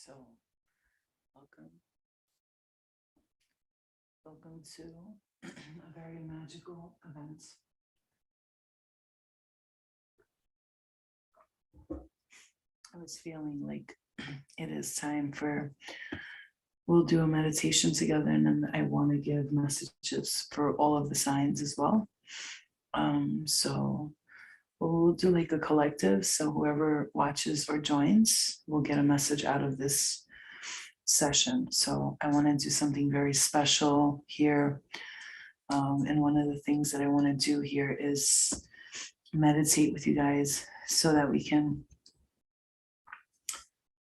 So, welcome. Welcome to a very magical event. I was feeling like it is time for, we'll do a meditation together, and then I want to give messages for all of the signs as well. So we'll do like a collective. So whoever watches or joins will get a message out of this session. So I want to do something very special here. And one of the things that I want to do here is meditate with you guys so that we can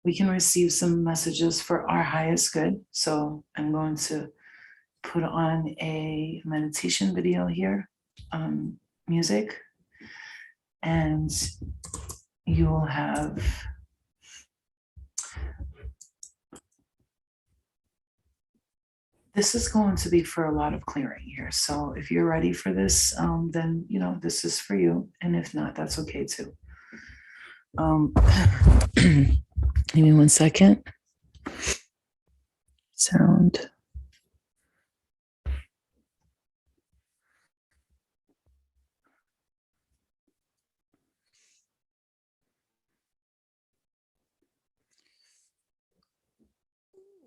receive some messages for our highest good. So I'm going to put on a meditation video here, music, and you will have this is going to be for a lot of clearing here. So if you're ready for this, then this is for you, and if not, that's okay too. Give me 1 second. Sound.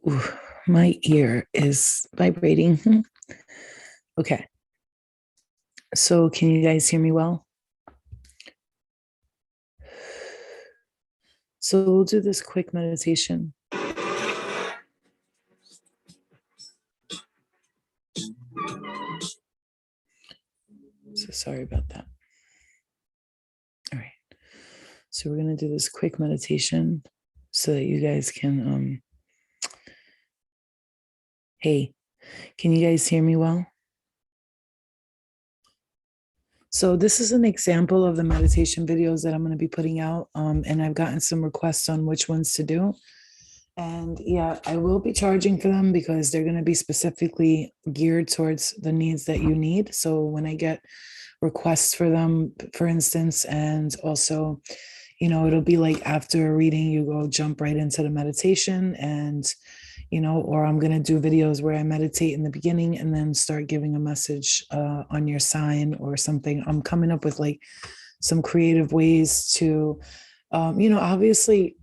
Ooh, my ear is vibrating. Okay. So can you guys hear me well? So we'll do this quick meditation. So sorry about that. All right. So we're going to do this quick meditation so that you guys can, hey, can you guys hear me well? So this is an example of the meditation videos that I'm going to be putting out. And I've gotten some requests on which ones to do. And yeah, I will be charging for them because they're going to be specifically geared towards the needs that you need. So when I get requests for them, for instance, and also, it'll be like after a reading, you go jump right into the meditation, and, or I'm going to do videos where I meditate in the beginning and then start giving a message on your sign or something. I'm coming up with like some creative ways to, obviously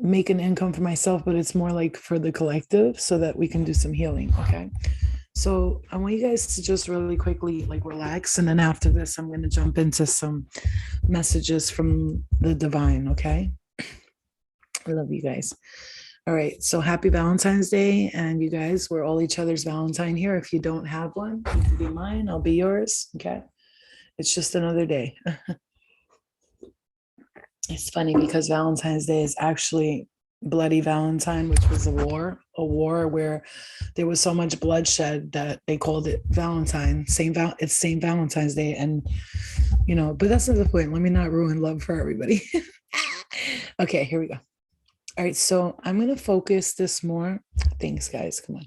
make an income for myself, but it's more like for the collective so that we can do some healing. Okay. So I want you guys to just really quickly like relax. And then after this, I'm going to jump into some messages from the divine. Okay. I love you guys. All right. So happy Valentine's Day. And you guys, we're all each other's Valentine here. If you don't have one, you can be mine. I'll be yours. Okay. It's just another day. It's funny because Valentine's Day is actually Bloody Valentine, which was a war where there was so much bloodshed that they called it Valentine. It's Saint Valentine's Day, and but that's not the point. Let me not ruin love for everybody. Okay, here we go. All right, so I'm gonna focus this more. Thanks, guys. Come on,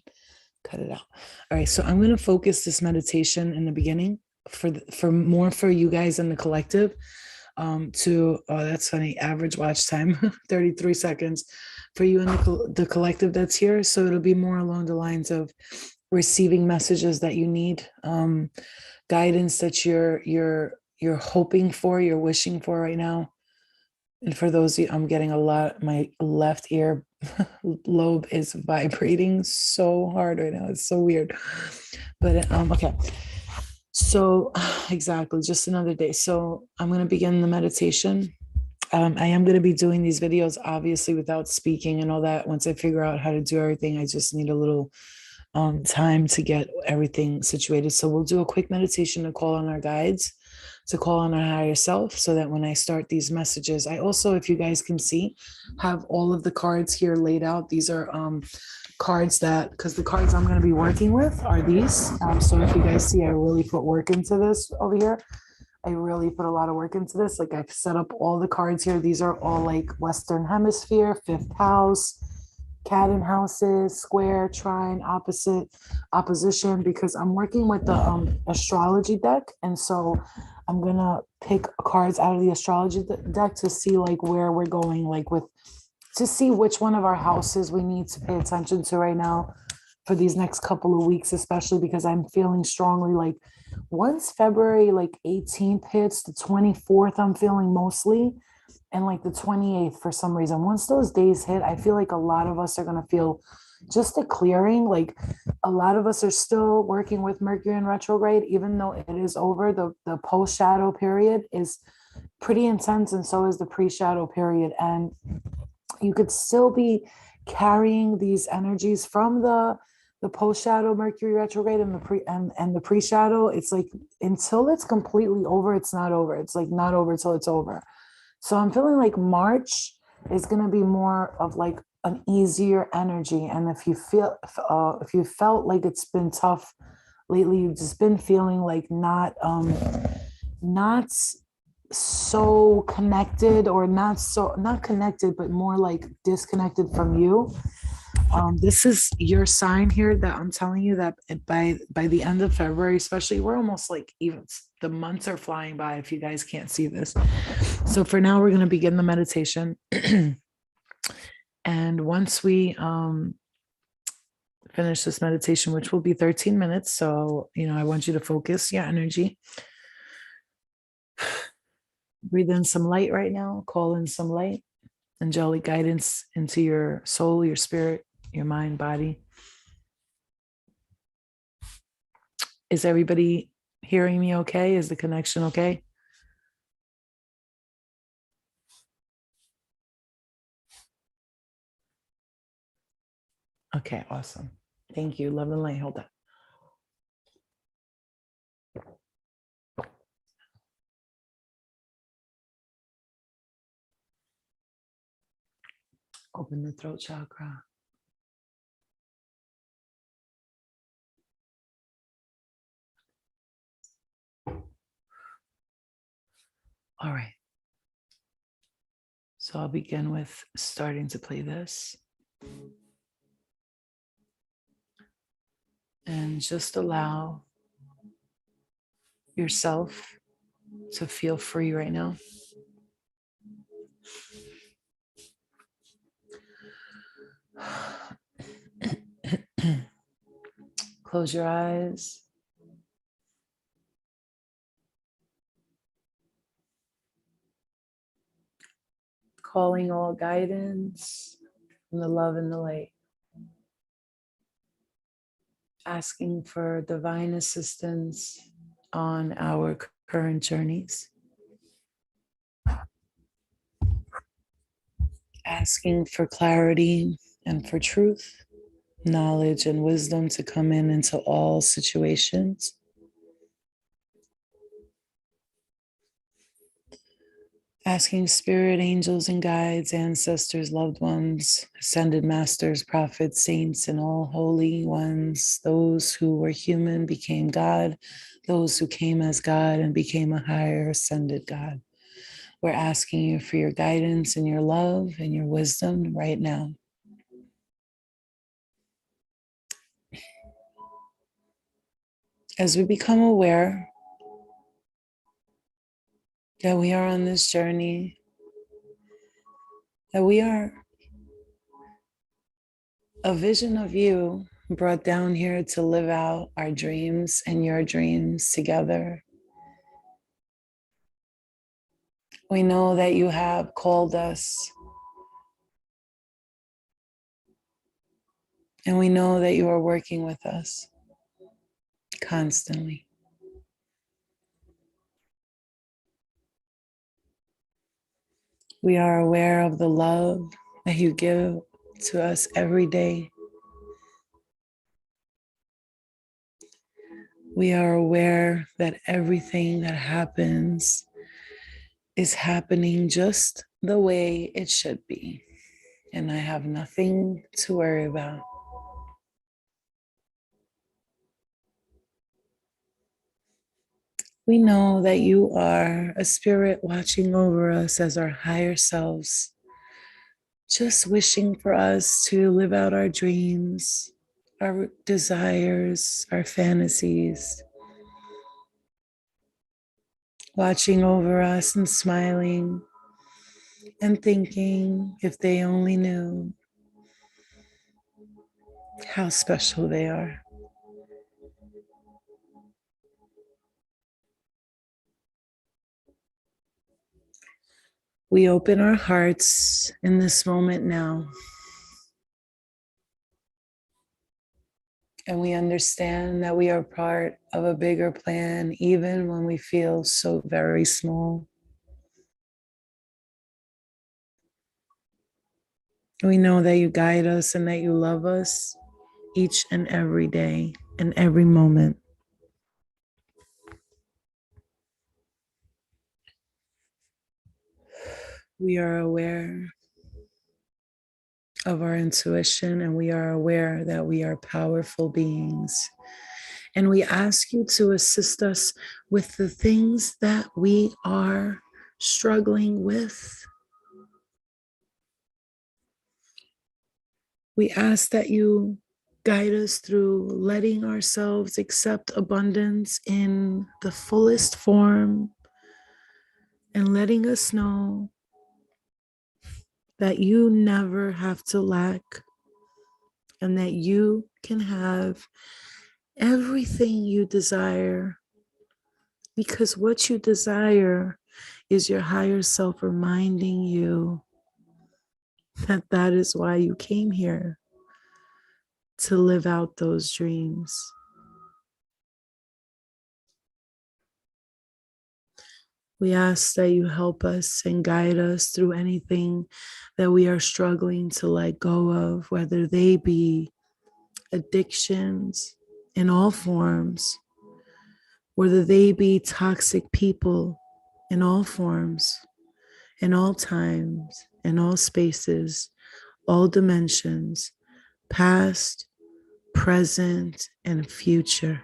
cut it out. All right, so I'm gonna focus this meditation in the beginning for more for you guys in the collective. That's funny, average watch time 33 seconds for you and the collective that's here. So it'll be more along the lines of receiving messages that you need, guidance that you're hoping for, you're wishing for right now. And for those of you, I'm getting a lot, my left ear lobe is vibrating so hard right now. It's so weird, but okay. So exactly, just another day. So I'm going to begin the meditation. I am going to be doing these videos, obviously, without speaking and all that. Once I figure out how to do everything, I just need a little time to get everything situated. So we'll do a quick meditation to call on our guides, to call on our higher self, so that when I start these messages, I also, if you guys can see, have all of the cards here laid out. These are cards because the cards I'm going to be working with are these. So if you guys see, I really put work into this over here. I really put a lot of work into this. Like I've set up all the cards here. These are all like Western Hemisphere, fifth house, cat and houses, square, trine, opposite, opposition, because I'm working with the astrology deck. And so I'm going to pick cards out of the astrology deck to see like where we're going, like with to see which one of our houses we need to pay attention to right now for these next couple of weeks, especially because I'm feeling strongly like once February like 18th hits, the 24th, I'm feeling mostly, and like the 28th for some reason. Once those days hit, I feel like a lot of us are going to feel just a clearing. Like a lot of us are still working with Mercury in retrograde, even though it is over. The post shadow period is pretty intense, and so is the pre shadow period. And you could still be carrying these energies from the post shadow Mercury retrograde and the pre shadow. It's like until it's completely over, it's not over. It's like not over till it's over. So I'm feeling like March is going to be more of like an easier energy. And if you felt like it's been tough lately, you've just been feeling like not so connected, or not connected, but more like disconnected from you. This is your sign here that I'm telling you that by the end of February, especially, we're almost like even the months are flying by if you guys can't see this. So for now, we're going to begin the meditation. And once we finish this meditation, which will be 13 minutes, so I want you to focus your energy. Breathe in some light right now, call in some light, angelic guidance into your soul, your spirit, your mind, body. Is everybody hearing me okay? Is the connection okay? Okay, awesome. Thank you. Love and light. Hold on. Open the throat chakra. All right. So I'll begin with starting to play this. And just allow yourself to feel free right now. Close your eyes. Calling all guidance from the love and the light. Asking for divine assistance on our current journeys. Asking for clarity and for truth, knowledge and wisdom to come into all situations. Asking spirit, angels and guides, ancestors, loved ones, ascended masters, prophets, saints, and all holy ones, those who were human became God, those who came as God and became a higher ascended God. We're asking you for your guidance and your love and your wisdom right now. As we become aware that we are on this journey, that we are a vision of you brought down here to live out our dreams and your dreams together. We know that you have called us, and we know that you are working with us constantly. We are aware of the love that you give to us every day. We are aware that everything that happens is happening just the way it should be, and I have nothing to worry about. We know that you are a spirit watching over us as our higher selves, just wishing for us to live out our dreams, our desires, our fantasies, watching over us and smiling and thinking if they only knew how special they are. We open our hearts in this moment now, and we understand that we are part of a bigger plan, even when we feel so very small. We know that you guide us and that you love us each and every day and every moment. We are aware of our intuition, and we are aware that we are powerful beings. And we ask you to assist us with the things that we are struggling with. We ask that you guide us through letting ourselves accept abundance in the fullest form and letting us know that you never have to lack and that you can have everything you desire, because what you desire is your higher self reminding you that that is why you came here, to live out those dreams. We ask that you help us and guide us through anything that we are struggling to let go of, whether they be addictions in all forms, whether they be toxic people in all forms, in all times, in all spaces, all dimensions, past, present, and future.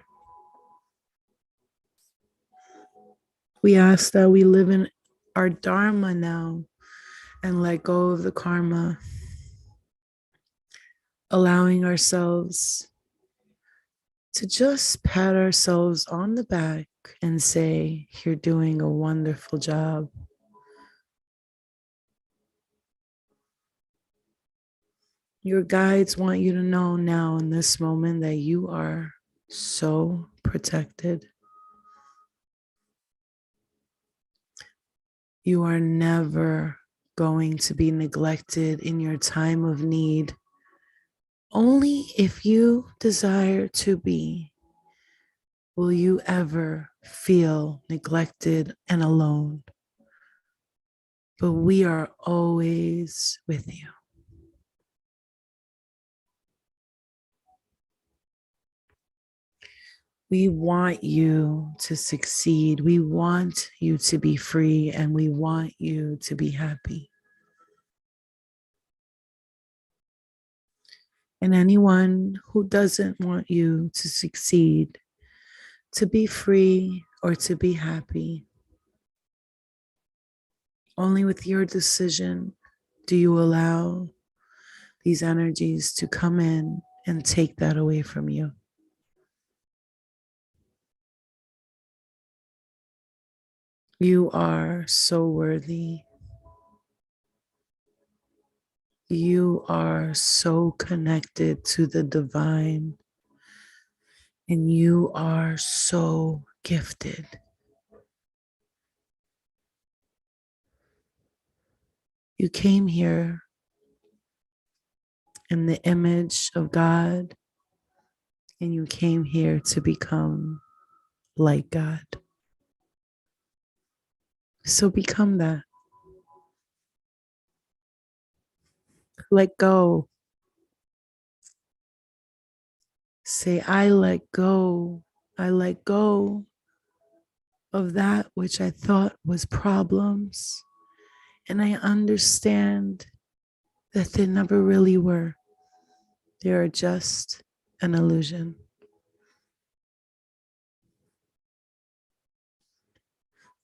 We ask that we live in our Dharma now and let go of the karma, allowing ourselves to just pat ourselves on the back and say, "You're doing a wonderful job." Your guides want you to know now in this moment that you are so protected. You are never going to be neglected in your time of need. Only if you desire to be will you ever feel neglected and alone. But we are always with you. We want you to succeed. We want you to be free, and we want you to be happy. And anyone who doesn't want you to succeed, to be free, or to be happy, only with your decision do you allow these energies to come in and take that away from you. You are so worthy. You are so connected to the divine, and you are so gifted. You came here in the image of God, and you came here to become like God. So become that. Let go. Say, I let go. I let go of that which I thought was problems. And I understand that they never really were. They are just an illusion.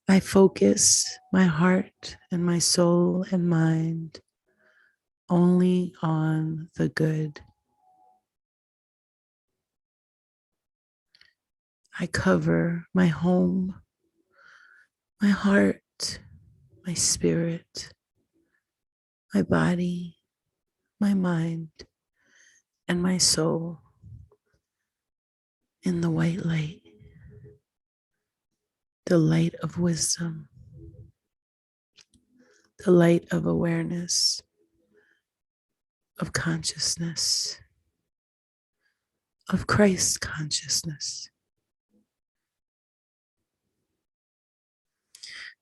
I focus my heart and my soul and mind only on the good. I cover my home, my heart, my spirit my body, my mind, and my soul in the white light, the light of wisdom, the light of awareness, of consciousness, of Christ consciousness.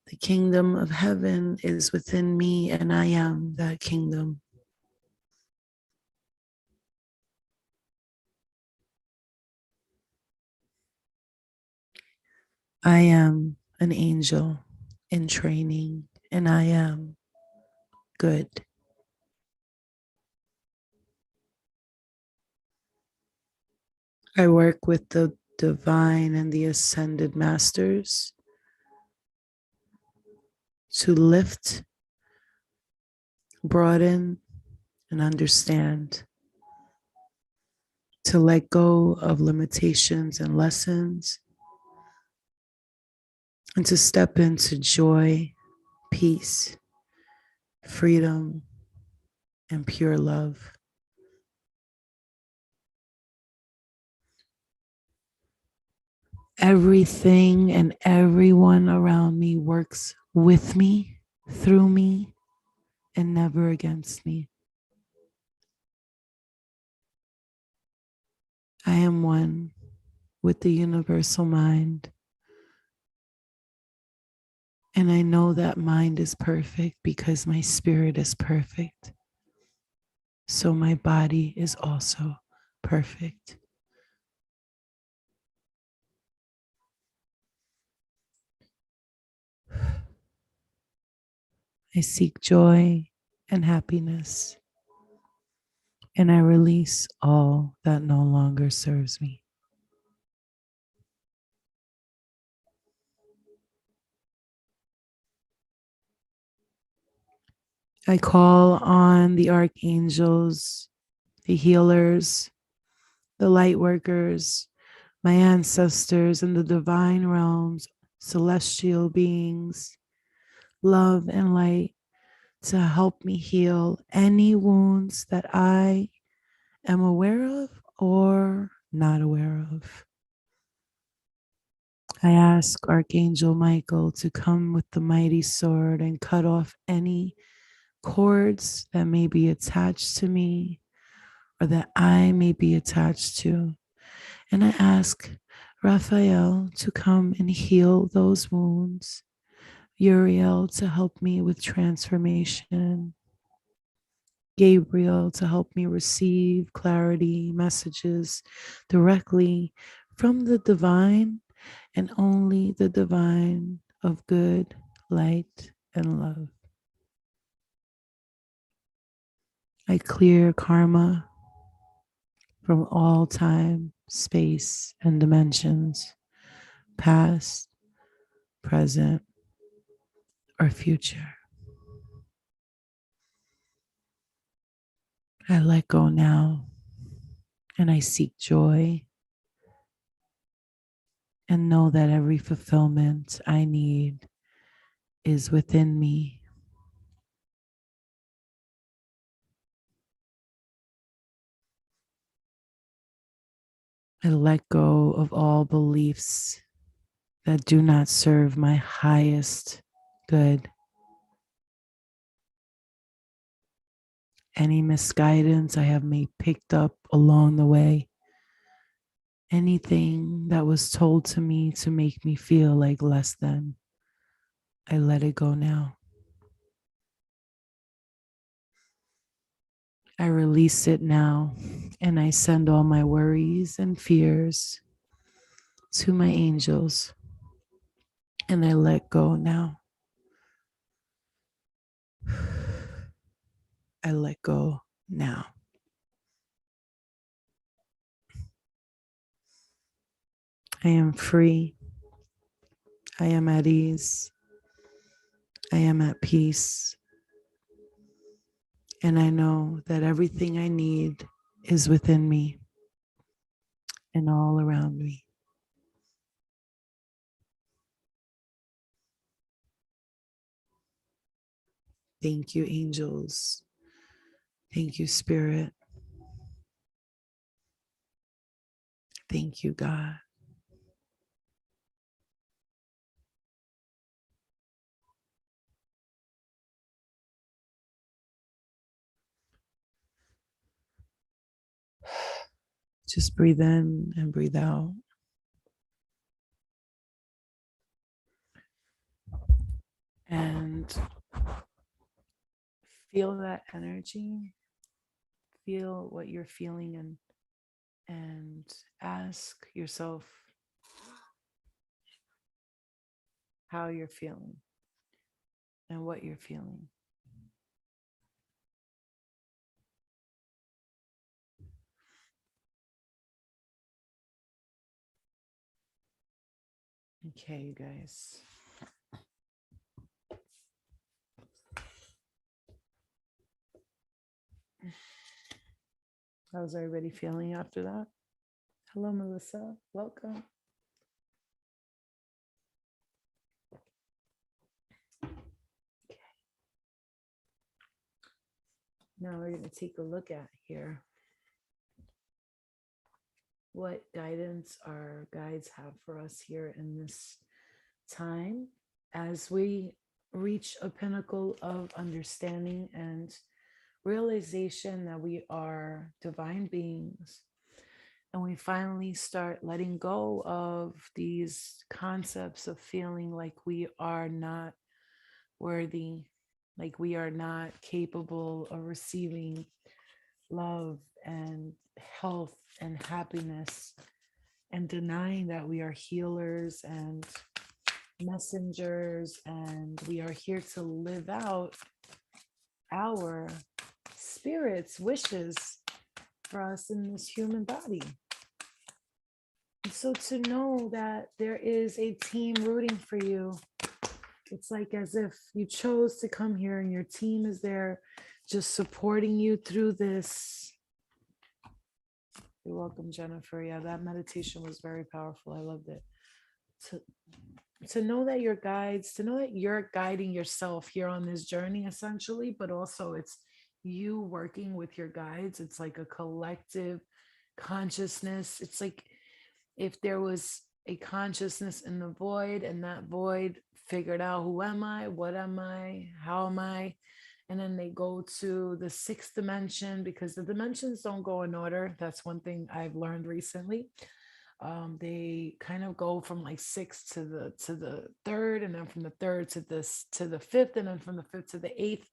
The kingdom of heaven is within me, and I am that kingdom. I am an angel in training, and I am good. I work with the divine and the ascended masters to lift, broaden, and understand, to let go of limitations and lessons, and to step into joy, peace, freedom, and pure love. Everything and everyone around me works with me, through me, and never against me. I am one with the universal mind. And I know that mind is perfect because my spirit is perfect. So my body is also perfect. I seek joy and happiness, and I release all that no longer serves me. I call on the archangels, the healers, the light workers, my ancestors in the divine realms, celestial beings, love and light to help me heal any wounds that I am aware of or not aware of. I ask Archangel Michael to come with the mighty sword and cut off any cords that may be attached to me or that I may be attached to. And I ask Raphael to come and heal those wounds, Uriel to help me with transformation, Gabriel to help me receive clarity, messages directly from the divine and only the divine of good, light, and love. I clear karma from all time, space, and dimensions, past, present, or future. I let go now and I seek joy and know that every fulfillment I need is within me. I let go of all beliefs that do not serve my highest good. Any misguidance I have may picked up along the way. Anything that was told to me to make me feel like less than, I let it go now. I release it now, and I send all my worries and fears to my angels, and I let go now. I let go now. I am free. I am at ease. I am at peace. And I know that everything I need is within me and all around me. Thank you, angels. Thank you, Spirit. Thank you, God. Just breathe in and breathe out. And feel that energy. Feel what you're feeling, and ask yourself how you're feeling and what you're feeling. Okay, you guys. How's everybody feeling after that? Hello, Melissa. Welcome. Okay. Now we're going to take a look at here what guidance our guides have for us here in this time as we reach a pinnacle of understanding and realization that we are divine beings, and we finally start letting go of these concepts of feeling like we are not worthy, like we are not capable of receiving love and health and happiness, and denying that we are healers and messengers, and we are here to live out our spirit's wishes for us in this human body. And so to know that there is a team rooting for you, it's like as if you chose to come here and your team is there just supporting you through this. You're welcome, Jennifer. Yeah, that meditation was very powerful. I loved it. To know that your guides, to know that you're guiding yourself here on this journey, essentially, but also it's you working with your guides. It's like a collective consciousness. It's like if there was a consciousness in the void, and that void figured out, who am I, what am I, how am I, and then they go to the sixth dimension, because the dimensions don't go in order. That's one thing I've learned recently. They kind of go from like six to the third, and then from the third to this to the fifth, and then from the fifth to the eighth,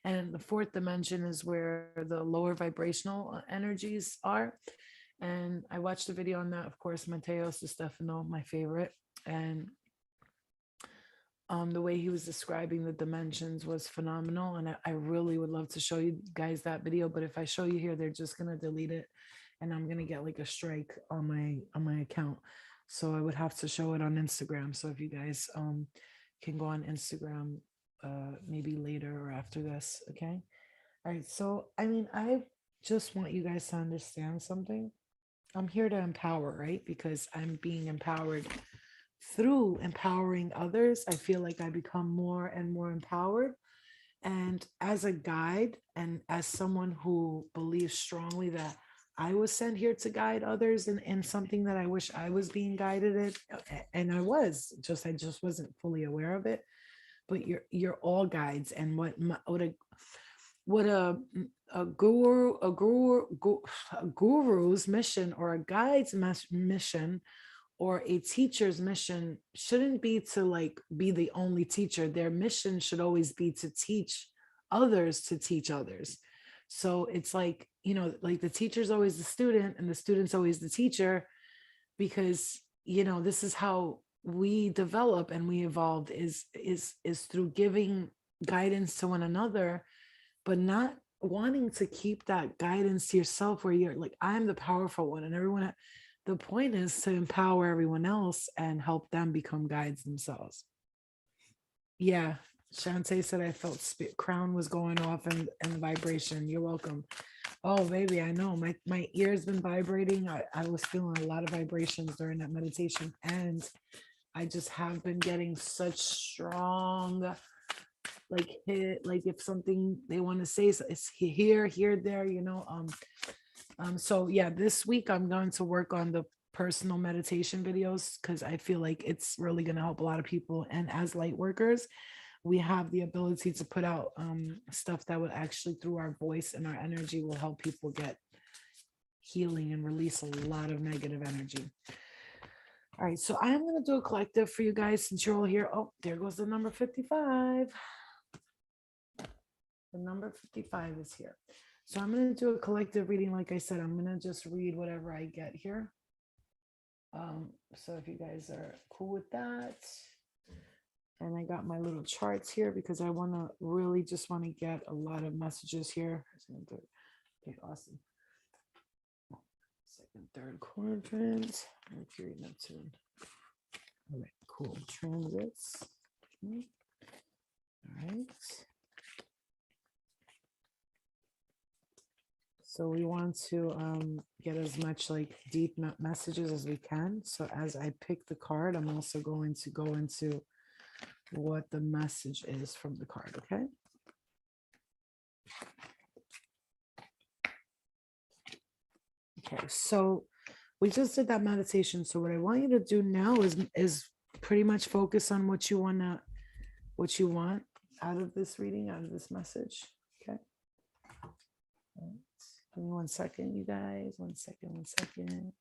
and the fourth dimension is where the lower vibrational energies are. And I watched a video on that, of course, Mateos de Stefano, my favorite, and the way he was describing the dimensions was phenomenal. And I really would love to show you guys that video, but if I show you here, they're just gonna delete it, and I'm gonna get like a strike on my account. So I would have to show it on Instagram. So if you guys can go on Instagram maybe later or after this, okay? All right. So I mean, I just want you guys to understand something. I'm here to empower, right? Because I'm being empowered through empowering others. I feel like I become more and more empowered. And as a guide, and as someone who believes strongly that I was sent here to guide others in something that I wish I was being guided in, and I just wasn't fully aware of it. But you're all guides, and what a guru's mission, or a guide's mission, or a teacher's mission shouldn't be to like be the only teacher. Their mission should always be to teach others to teach others. So it's like, like the teacher's always the student and the student's always the teacher, because this is how we develop and we evolved, is through giving guidance to one another, but not wanting to keep that guidance to yourself, where you're like, I'm the powerful one and everyone. The point is to empower everyone else and help them become guides themselves. Yeah, Shantae said I felt crown was going off and vibration. You're welcome. Oh, baby, I know my ear's been vibrating. I was feeling a lot of vibrations during that meditation, and I just have been getting such strong like hit, like if something they want to say, so it's here, there, so yeah, this week I'm going to work on the personal meditation videos because I feel like it's really going to help a lot of people. And as light workers, we have the ability to put out stuff that would actually, through our voice and our energy, will help people get healing and release a lot of negative energy. All right, so I'm going to do a collective for you guys since you're all here. Oh, there goes the number 55. The number 55 is here. So I'm going to do a collective reading. Like I said, I'm going to just read whatever I get here. So if you guys are cool with that. And I got my little charts here because I want to really just want to get a lot of messages here. Okay, awesome. Second, third quadrant, Mercury, Neptune. All right, cool. Transits. Okay. All right. So we want to get as much like deep messages as we can. So as I pick the card, I'm also going to go into what the message is from the card, okay? Okay, so we just did that meditation. So what I want you to do now is pretty much focus on what you want out of this reading, out of this message. Okay. Right. Give me 1 second, you guys. 1 second, 1 second.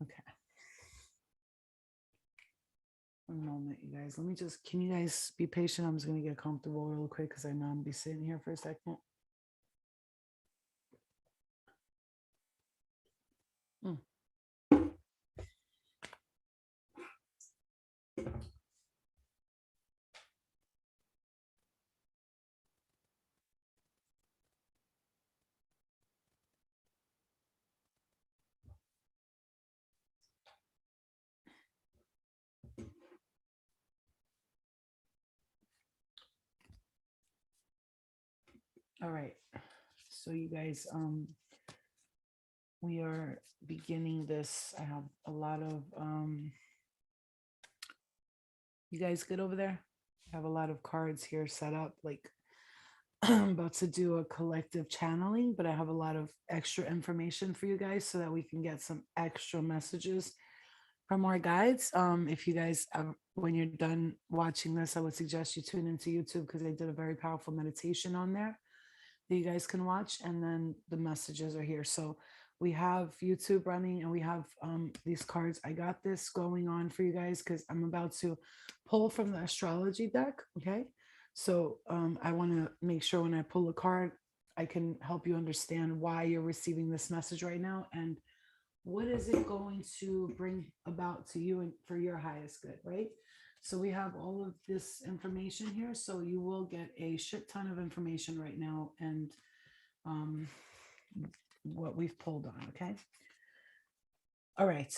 Okay. 1 moment, you guys. Can you guys be patient? I'm just going to get comfortable real quick because I know I'm going to be sitting here for a second. All right. So you guys, we are beginning this. I have a lot of you guys good over there? I have a lot of cards here set up. Like I'm about to do a collective channeling, but I have a lot of extra information for you guys so that we can get some extra messages from our guides. If you guys, when you're done watching this, I would suggest you tune into YouTube because I did a very powerful meditation on there that you guys can watch, and then the messages are here. So we have YouTube running and we have these cards. I got this going on for you guys because I'm about to pull from the astrology deck. Okay, so I want to make sure when I pull a card, I can help you understand why you're receiving this message right now and what is it going to bring about to you and for your highest good, right? So we have all of this information here. So you will get a shit ton of information right now and what we've pulled on, okay? All right.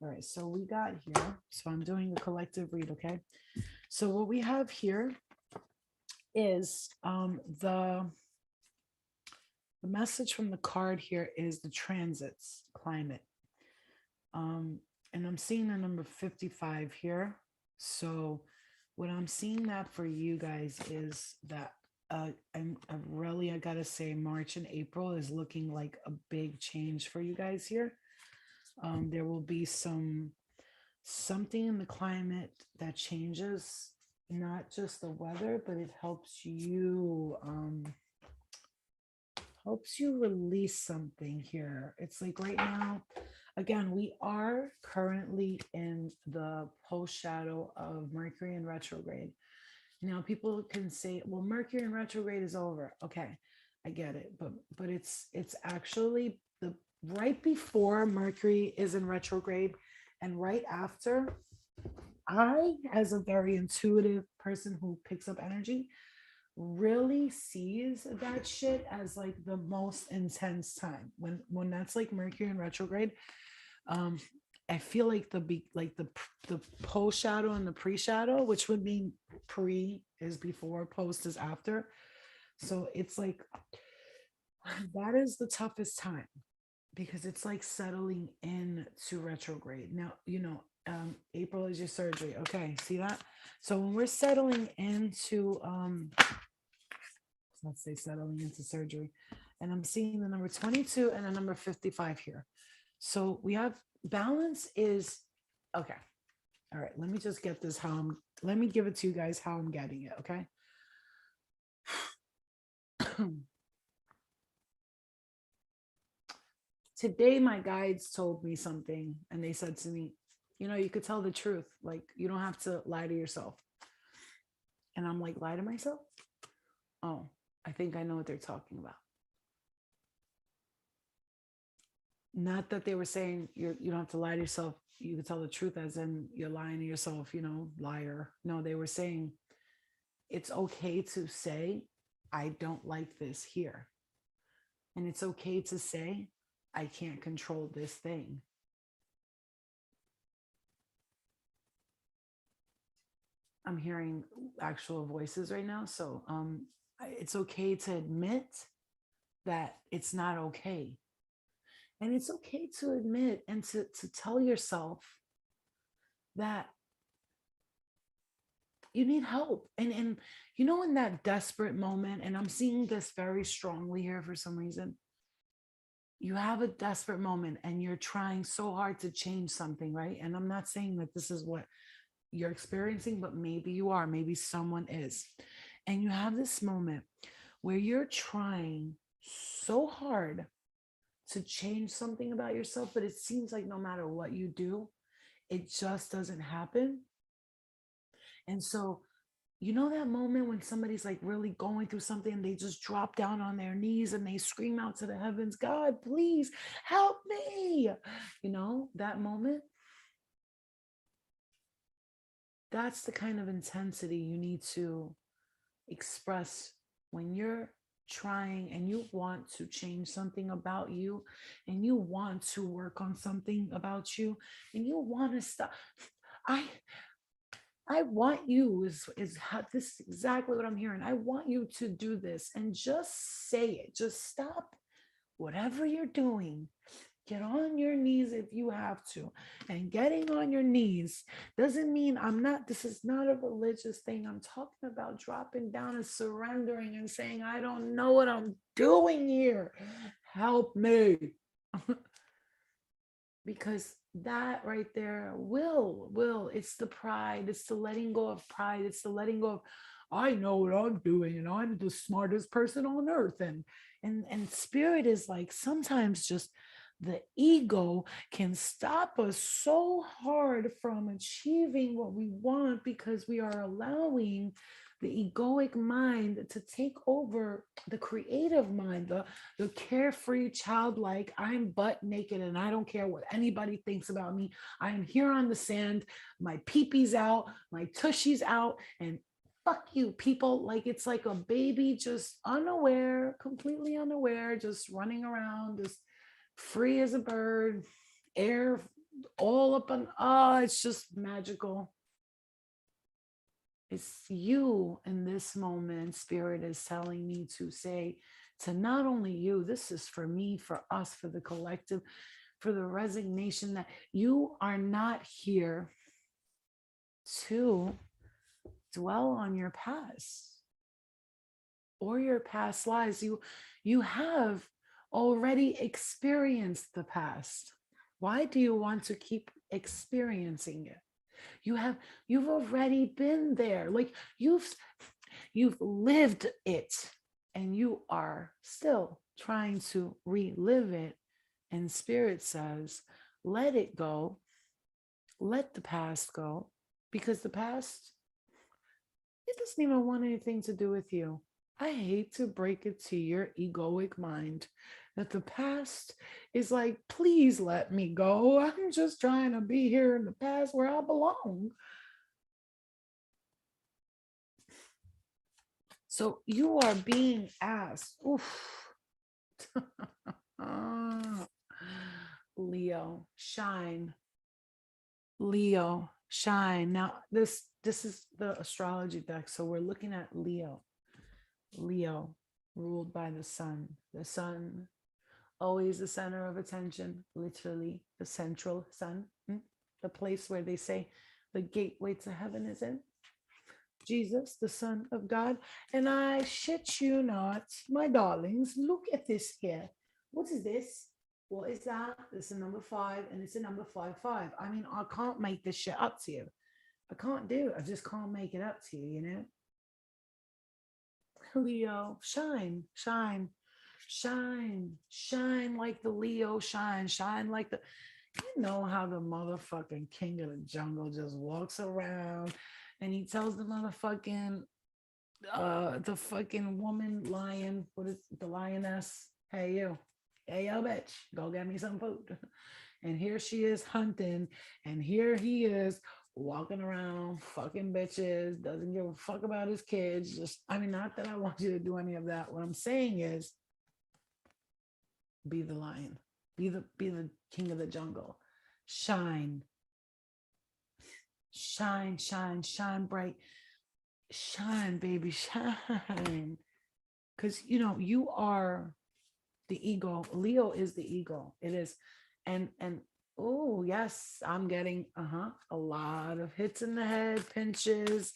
All right, so we got here. So I'm doing a collective read, okay? So what we have here is the message from the card here is the transits, climate. And I'm seeing the number 55 here. So what I'm seeing that for you guys is that I gotta say March and April is looking like a big change for you guys here. There will be something in the climate that changes, not just the weather, but it helps you release something here. It's like right now, again, we are currently in the post shadow of Mercury in retrograde. Now people can say, well, Mercury in retrograde is over. Okay, I get it. But it's actually the right before Mercury is in retrograde and right after, I, as a very intuitive person who picks up energy, really sees that shit as like the most intense time when that's like Mercury in retrograde. um I feel like the post shadow and the pre shadow, which would mean pre is before, post is after. So it's like that is the toughest time because it's like settling into retrograde. Now, April is your surgery. Okay, see that? So when we're settling into let's say settling into surgery, and I'm seeing the number 22 and the number 55 here. So we have balance is okay. All right, let me just get this let me give it to you guys how I'm getting it, okay? Today my guides told me something and they said to me, you could tell the truth. Like you don't have to lie to yourself. And I'm like, lie to myself? Oh, I think I know what they're talking about. Not that they were saying you don't have to lie to yourself. You could tell the truth as in you're lying to yourself, liar. No, they were saying it's okay to say, I don't like this here. And it's okay to say, I can't control this thing. I'm hearing actual voices right now. So it's okay to admit that it's not okay. And it's okay to admit and to tell yourself that you need help. And in that desperate moment, and I'm seeing this very strongly here for some reason, you have a desperate moment and you're trying so hard to change something, right? And I'm not saying that this is what you're experiencing, but maybe you are, maybe someone is. And you have this moment where you're trying so hard to change something about yourself, but it seems like no matter what you do, it just doesn't happen. And so, that moment when somebody's like really going through something and they just drop down on their knees and they scream out to the heavens, God, please help me. That moment, that's the kind of intensity you need to express when you're trying and you want to change something about you and you want to work on something about you and you want to stop. I I want you is how, this is exactly what I'm hearing. I want you to do this and just say it. Just stop whatever you're doing. Get on your knees if you have to. And getting on your knees doesn't mean this is not a religious thing. I'm talking about dropping down and surrendering and saying, I don't know what I'm doing here. Help me. Because that right there it's the pride, it's the letting go of pride, it's the letting go of, I know what I'm doing and I'm the smartest person on earth. And spirit is like, sometimes just the ego can stop us so hard from achieving what we want because we are allowing the egoic mind to take over the creative mind, the carefree, childlike, I'm butt naked and I don't care what anybody thinks about me. I am here on the sand, my peepee's out, my tushy's out, and fuck you, people. Like it's like a baby, just unaware, completely unaware, just running around, just free as a bird, air all up on, it's just magical. It's you in this moment. Spirit is telling me to say to not only you, this is for me, for us, for the collective, for the resignation that you are not here to dwell on your past or your past lives. You have already experienced the past. Why do you want to keep experiencing it? You've already been there. Like you've lived it and you are still trying to relive it. And spirit says, let it go. Let the past go, because the past, it doesn't even want anything to do with you. I hate to break it to your egoic mind that the past is like, please let me go. I'm just trying to be here in the past where I belong. So you are being asked. Oof. Leo, shine. Leo, shine. Now this is the astrology deck. So we're looking at Leo. Leo, ruled by the sun. The sun, always the center of attention, literally the central sun, the place where they say the gateway to heaven is in. Jesus, the Son of God. And I shit you not, my darlings, look at this here. What is this? What is that? It's a number 5 and it's a number 5. I mean, I can't make this shit up to you. I can't do it. I just can't make it up to you, you know? Leo, shine, shine, shine, shine like the Leo shine, shine like the, you know how the motherfucking king of the jungle just walks around and he tells the fucking woman lion, what is the lioness? Hey you, hey yo bitch, go get me some food. And here she is hunting, and here he is walking around fucking bitches, doesn't give a fuck about his kids. Just, I mean, not that I want you to do any of that. What I'm saying is be the lion, be the king of the jungle. Shine, shine, shine, shine bright. Shine, baby, shine. Because you are the ego. Leo is the ego. It is. And oh yes, I'm getting a lot of hits in the head, pinches,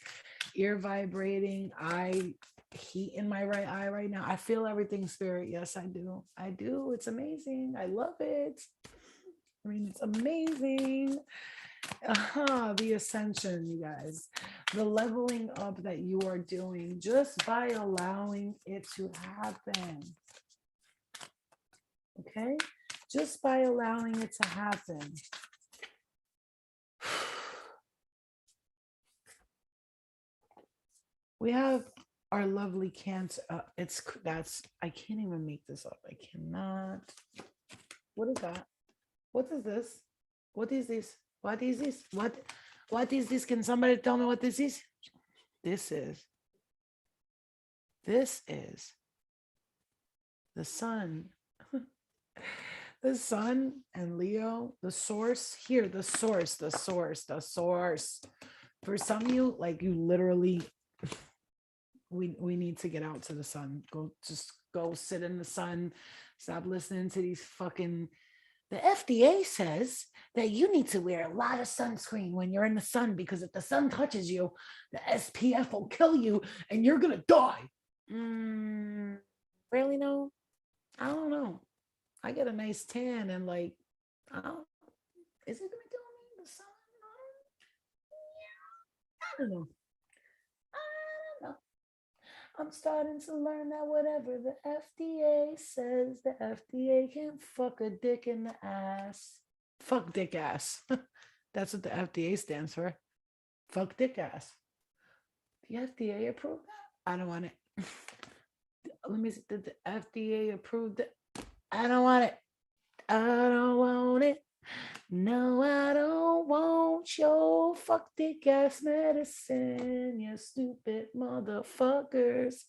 ear vibrating, eye heat in my right eye right now. I feel everything, spirit. Yes, I do. I do. It's amazing. I love it. I mean, it's amazing. The ascension, you guys, the leveling up that you are doing just by allowing it to happen. Okay, just by allowing it to happen. We have our lovely Cancer. I can't even make this up. I cannot. What is that? What is this? What is this? What is this? What is this? Can somebody tell me what this is? This is the sun. The sun and Leo, the source here, the source. For some of you, like you literally, we need to get out to the sun. Go sit in the sun. Stop listening to these fucking. The FDA says that you need to wear a lot of sunscreen when you're in the sun, because if the sun touches you, the SPF will kill you and you're gonna die. Really? No, I don't know. I get a nice tan and like, I don't, is it gonna kill me? The sun? I don't know. I don't know. I'm starting to learn that whatever the FDA says, the FDA can fuck a dick in the ass. Fuck dick ass. That's what the FDA stands for. Fuck dick ass. The FDA approved that? I don't want it. Let me see. Did the FDA approve that? I don't want it. I don't want it. No, I don't want your fuck dick ass medicine, you stupid motherfuckers.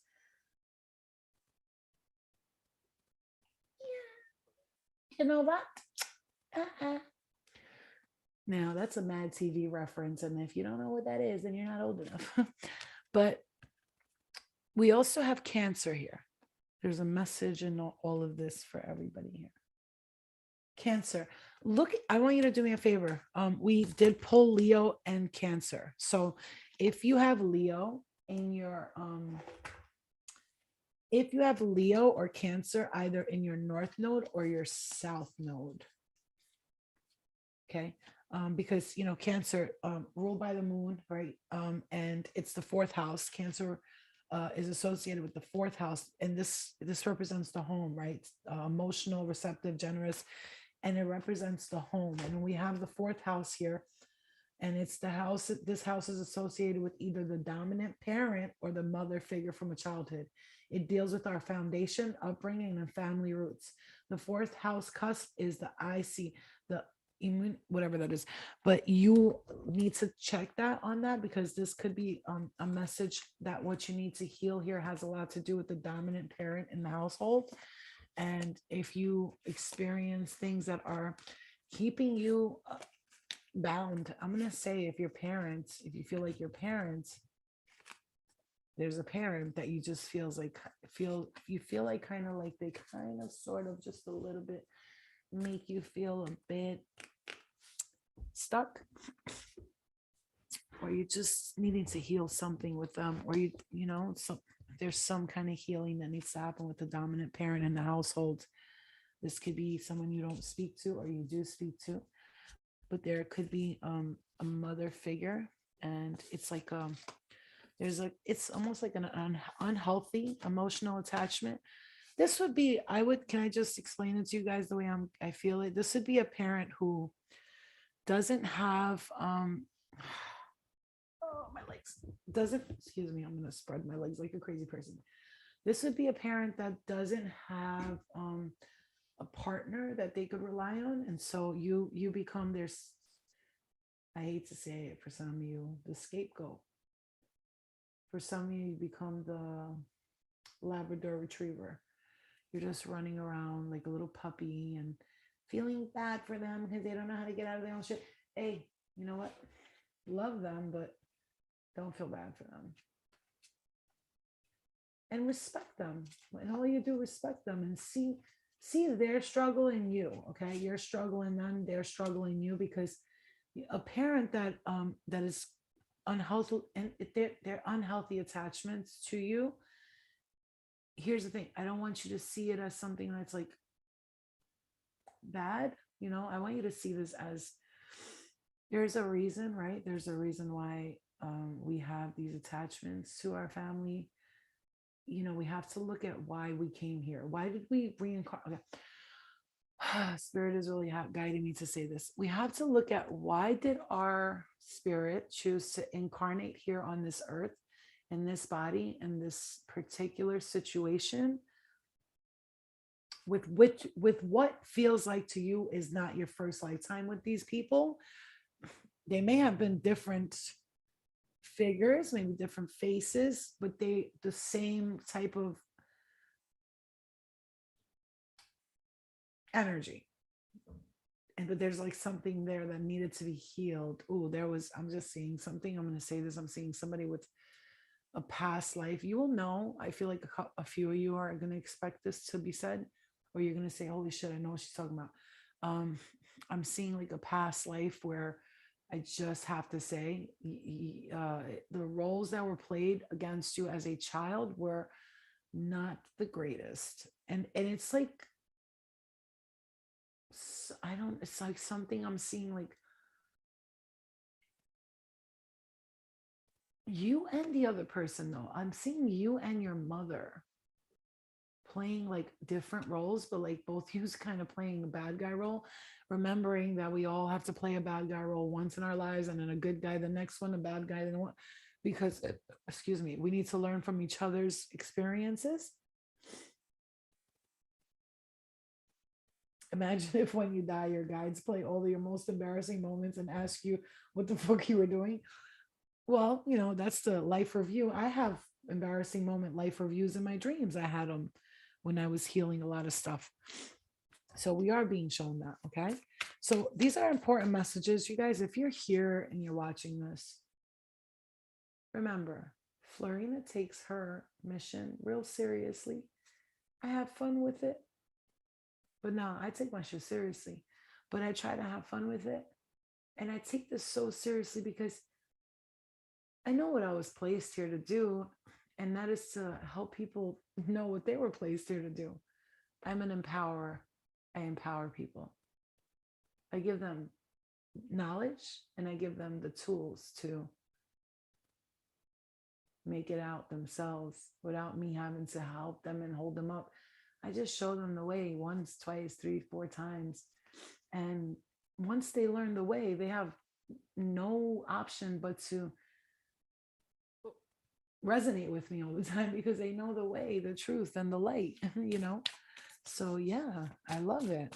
Yeah. You know what? Now, that's a Mad TV reference. And if you don't know what that is, then you're not old enough. But we also have Cancer here. There's a message in all of this for everybody here. Cancer. Look, I want you to do me a favor. We did pull Leo and Cancer. So if you have Leo in your if you have Leo or Cancer either in your north node or your south node. Okay. Because Cancer ruled by the moon, right? And it's the 4th house. Cancer is associated with the 4th house, and this represents the home, right? Emotional, receptive, generous, and it represents the home. And we have the 4th house here, and it's the house. This house is associated with either the dominant parent or the mother figure from a childhood. It deals with our foundation, upbringing, and family roots. The 4th house cusp is the IC, immune, whatever that is. But you need to check that on that, because this could be a message that what you need to heal here has a lot to do with the dominant parent in the household. And if you experience things that are keeping you bound, I'm going to say, if your parents, if you feel like your parents, there's a parent that you just feels like, you feel like kind of like they kind of sort of just a little bit make you feel a bit stuck, or you just needing to heal something with them, or you know, so there's some kind of healing that needs to happen with the dominant parent in the household. This could be someone you don't speak to or you do speak to, but there could be a mother figure, and it's like there's like, it's almost like an unhealthy emotional attachment. This would be, I would, can I just explain it to you guys the way I feel it? This would be a parent who doesn't have oh, my legs, doesn't, excuse me, I'm gonna spread my legs like a crazy person. This would be a parent that doesn't have a partner that they could rely on, and so you become their, I hate to say it, for some of you, the scapegoat. For some of you, you become the Labrador retriever. You're just running around like a little puppy and feeling bad for them because they don't know how to get out of their own shit. Hey, you know what? Love them, but don't feel bad for them. And respect them. And all you do, respect them and see their struggle in you. Okay. You're struggling them, they're struggling you, because a parent that that is unhealthy, and they're unhealthy attachments to you. Here's the thing, I don't want you to see it as something that's like bad. You know, I want you to see this as, there's a reason, right? There's a reason why we have these attachments to our family. You know, we have to look at why we came here. Why did we reincarnate? Okay. Spirit is really guiding me to say this. We have to look at, why did our spirit choose to incarnate here on this earth, in this body, in this particular situation, with what feels like to you is not your first lifetime with these people. They may have been different figures, maybe different faces, but the same type of energy. And but there's like something there that needed to be healed. Oh, I'm just seeing something. I'm going to say this. I'm seeing somebody with a past life. You will know. I feel like a few of you are going to expect this to be said, or you're going to say, holy shit, I know what she's talking about. I'm seeing like a past life where I just have to say, the roles that were played against you as a child were not the greatest. And it's like, it's like something I'm seeing, like you and the other person, though. I'm seeing you and your mother playing like different roles, but like both you's kind of playing a bad guy role, remembering that we all have to play a bad guy role once in our lives, and then a good guy the next one, a bad guy the one, because excuse me, we need to learn from each other's experiences. Imagine if when you die, your guides play all of your most embarrassing moments and ask you what the fuck you were doing. Well, you know, that's the life review. I have embarrassing moment life reviews in my dreams. I had them when I was healing a lot of stuff. So we are being shown that. Okay. So these are important messages, you guys. If you're here and you're watching this, remember, Florina takes her mission real seriously. I have fun with it. But no, I take my shit seriously. But I try to have fun with it. And I take this so seriously because I know what I was placed here to do, and that is to help people know what they were placed here to do. I'm an empowerer. I empower people. I give them knowledge and I give them the tools to make it out themselves without me having to help them and hold them up. I just show them the way once, twice, 3, 4 times. And once they learn the way, they have no option but to resonate with me all the time, because they know the way, the truth, and the light, you know? So yeah, I love it.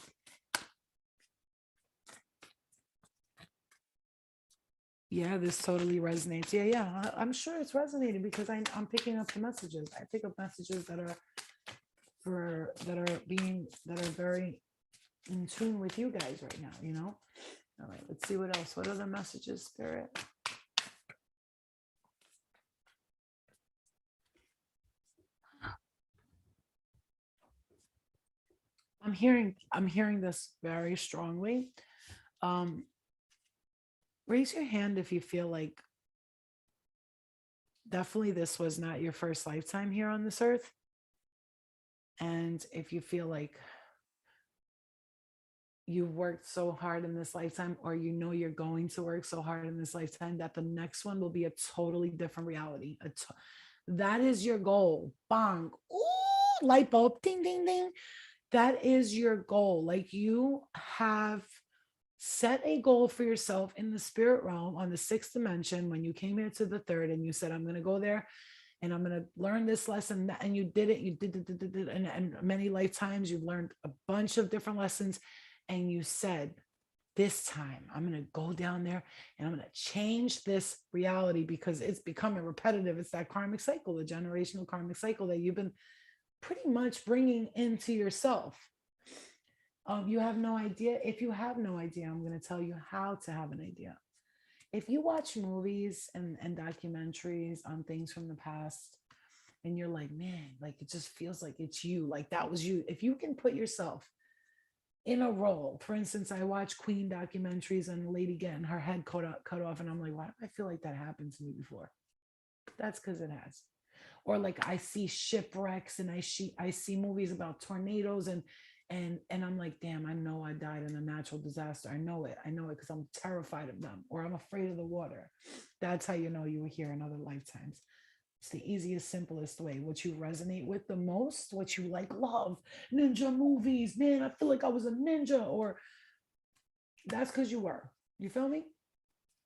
Yeah, this totally resonates. Yeah. I'm sure it's resonating because I'm picking up the messages. I pick up messages that are that are very in tune with you guys right now, you know? All right, let's see what else. What other messages, Spirit? I'm hearing this very strongly. Um, raise your hand if you feel like definitely this was not your first lifetime here on this earth. And if you feel like you worked so hard in this lifetime, or you know you're going to work so hard in this lifetime that the next one will be a totally different reality. That is your goal. Bang. Ooh, light bulb. Ding, ding, ding. That is your goal. Like you have set a goal for yourself in the spirit realm on the sixth dimension when you came here to the third and you said, I'm going to go there and I'm going to learn this lesson. And you did it. You did it. And many lifetimes you've learned a bunch of different lessons. And you said, this time I'm going to go down there and I'm going to change this reality because it's becoming repetitive. It's that karmic cycle, the generational karmic cycle that you've been pretty much bringing into yourself. You have no idea. If you have no idea, I'm going to tell you how to have an idea. If you watch movies and documentaries on things from the past, and you're like, man, like it just feels like it's you, like that was you. If you can put yourself in a role, for instance, I watch Queen documentaries and a lady getting her head cut off, and I'm like, why do I feel like that happened to me before? That's because it has. Or like I see shipwrecks and I see movies about tornadoes and I'm like, damn, I know I died in a natural disaster. I know it because I'm terrified of them, or I'm afraid of the water. That's how you know you were here in other lifetimes. It's the easiest, simplest way. What you resonate with the most, what you like, love, ninja movies. Man, I feel like I was a ninja, or that's because you were. You feel me?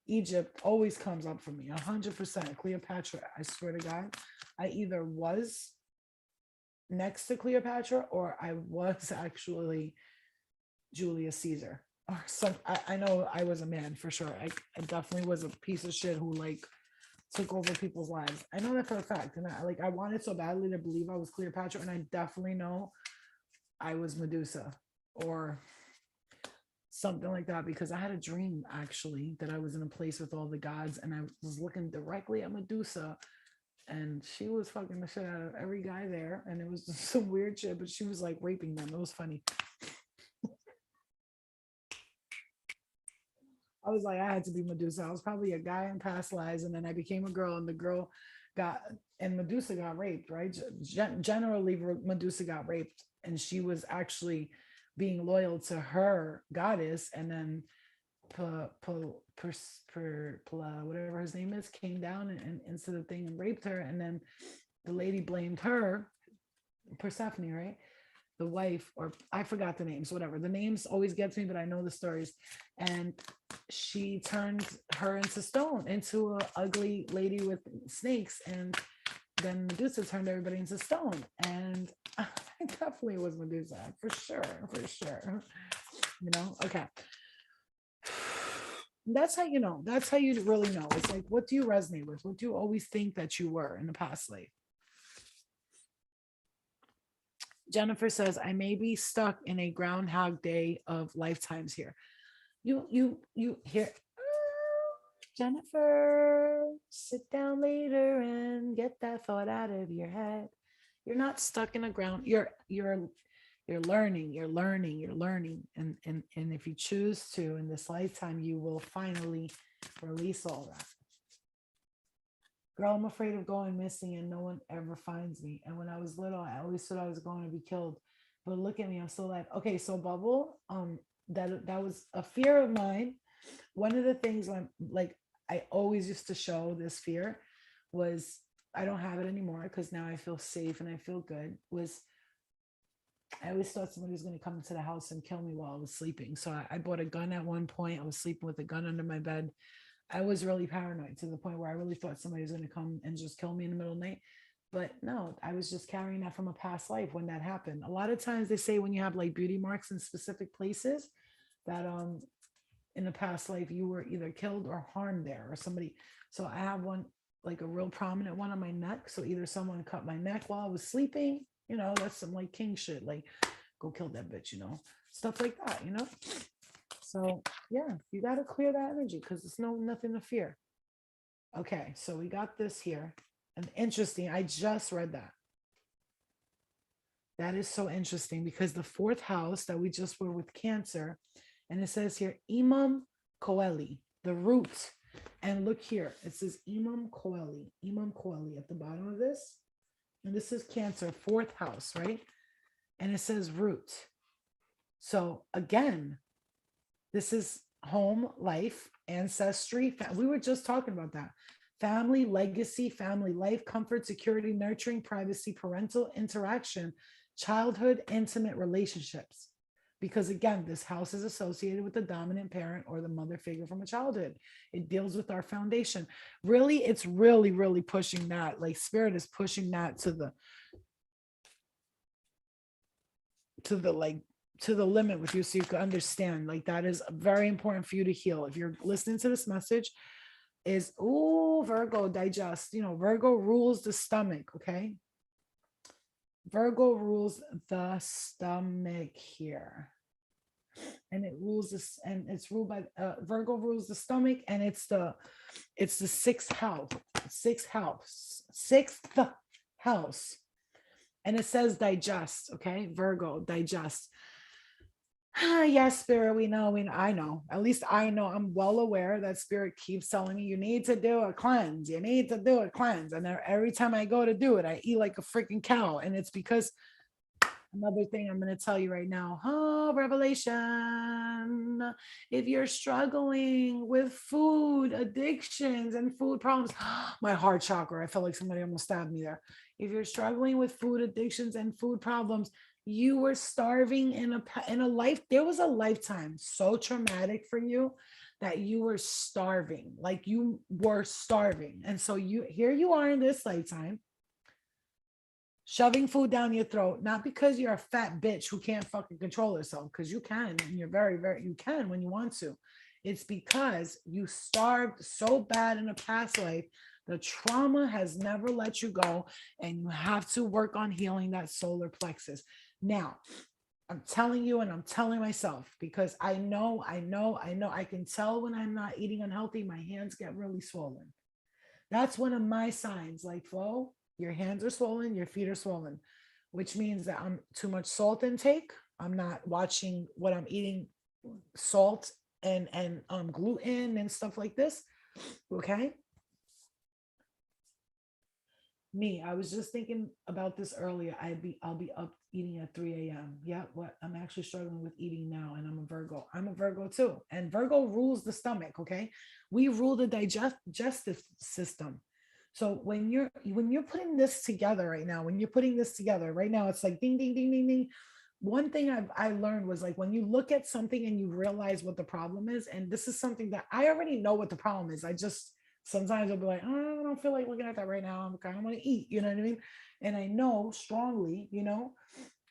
Egypt always comes up for me, 100%. Cleopatra, I swear to God, I either was next to Cleopatra or I was actually Julius Caesar. Or some, I know I was a man for sure. I definitely was a piece of shit who like took over people's lives. I know that for a fact. And I wanted so badly to believe I was Cleopatra, and I definitely know I was Medusa or something like that, because I had a dream actually that I was in a place with all the gods and I was looking directly at Medusa, and she was fucking the shit out of every guy there, and it was just some weird shit, but she was like raping them. It was funny. I was like, I had to be Medusa. I was probably a guy in past lives, and then I became a girl, and the girl got, and Medusa got raped, right? Generally, Medusa got raped, and she was actually being loyal to her goddess, and then whatever his name is came down and into the thing and raped her, and then the lady blamed her, Persephone, right? The wife, or I forgot the names, whatever. The names always get to me, but I know the stories. And she turned her into stone, into a ugly lady with snakes. And then Medusa turned everybody into stone. And I definitely was Medusa, for sure, for sure. You know, okay. That's how you know. That's how you really know. It's like, what do you resonate with? What do you always think that you were in the past life? Jennifer says, I may be stuck in a Groundhog Day of lifetimes here. You here. Jennifer, sit down later and get that thought out of your head. You're not stuck in a ground. You're learning, and if you choose to in this lifetime, you will finally release all that. Girl, I'm afraid of going missing and no one ever finds me. And when I was little, I always thought I was going to be killed. But look at me, I'm still alive. Okay, so Bubble, that was a fear of mine. One of the things when like I always used to show this fear was, I don't have it anymore because now I feel safe and I feel good, was I always thought somebody was going to come into the house and kill me while I was sleeping. So I bought a gun at one point. I was sleeping with a gun under my bed. I was really paranoid to the point where I really thought somebody was going to come and just kill me in the middle of the night. But no, I was just carrying that from a past life when that happened. A lot of times they say when you have like beauty marks in specific places that in the past life you were either killed or harmed there, or somebody. So I have one, like a real prominent one on my neck. So either someone cut my neck while I was sleeping, that's some like king shit, like go kill that bitch, stuff like that. So yeah, you got to clear that energy because it's nothing to fear. Okay, so we got this here. And interesting, I just read that. That is so interesting because the fourth house that we just were with Cancer, and it says here, Imam Coeli, the root. And look here, it says Imam Coeli at the bottom of this. And this is Cancer, fourth house, right? And it says root. So again, this is home, life, ancestry. We were just talking about that. Family, legacy, family life, comfort, security, nurturing, privacy, parental interaction, childhood, intimate relationships. Because again, this house is associated with the dominant parent or the mother figure from a childhood. It deals with our foundation. Really, it's really, really pushing that. Like spirit is pushing that to the limit with you, so you can understand. Like that is very important for you to heal. If you're listening to this message, is Virgo, digest. Virgo rules the stomach. Okay. Virgo rules the stomach here. And it rules this, and it's ruled by Virgo rules the stomach, and it's the sixth house. And it says digest. Okay, Virgo, digest. Yes, spirit, we know. I know. At least I know. I'm well aware that spirit keeps telling me you need to do a cleanse. You need to do a cleanse. And every time I go to do it, I eat like a freaking cow. And it's because another thing I'm going to tell you right now. Revelation. If you're struggling with food addictions and food problems, my heart chakra, I felt like somebody almost stabbed me there. If you're struggling with food addictions and food problems, you were starving in a life. There was a lifetime so traumatic for you that you were starving, like you were starving. And so here you are in this lifetime, shoving food down your throat, not because you're a fat bitch who can't fucking control herself, because you can, and you're very, very, you can when you want to. It's because you starved so bad in a past life. The trauma has never let you go, and you have to work on healing that solar plexus. Now, I'm telling you, and I'm telling myself, because I know, I can tell when I'm not eating unhealthy, my hands get really swollen. That's one of my signs, like Flo, your hands are swollen, your feet are swollen, which means that I'm too much salt intake. I'm not watching what I'm eating, salt and gluten and stuff like this. Okay. I was just thinking about this earlier. I'll be up eating at 3 a.m. Yeah, what I'm actually struggling with eating now, and I'm a Virgo. I'm a Virgo too. And Virgo rules the stomach, okay? We rule the digestive system. So when you're putting this together right now, it's like ding, ding, ding, ding, ding. One thing I learned was, like, when you look at something and you realize what the problem is, and this is something that I already know what the problem is. I just sometimes I'll be like, oh, I don't feel like looking at that right now. I'm kind of want to eat, you know what I mean? And I know strongly,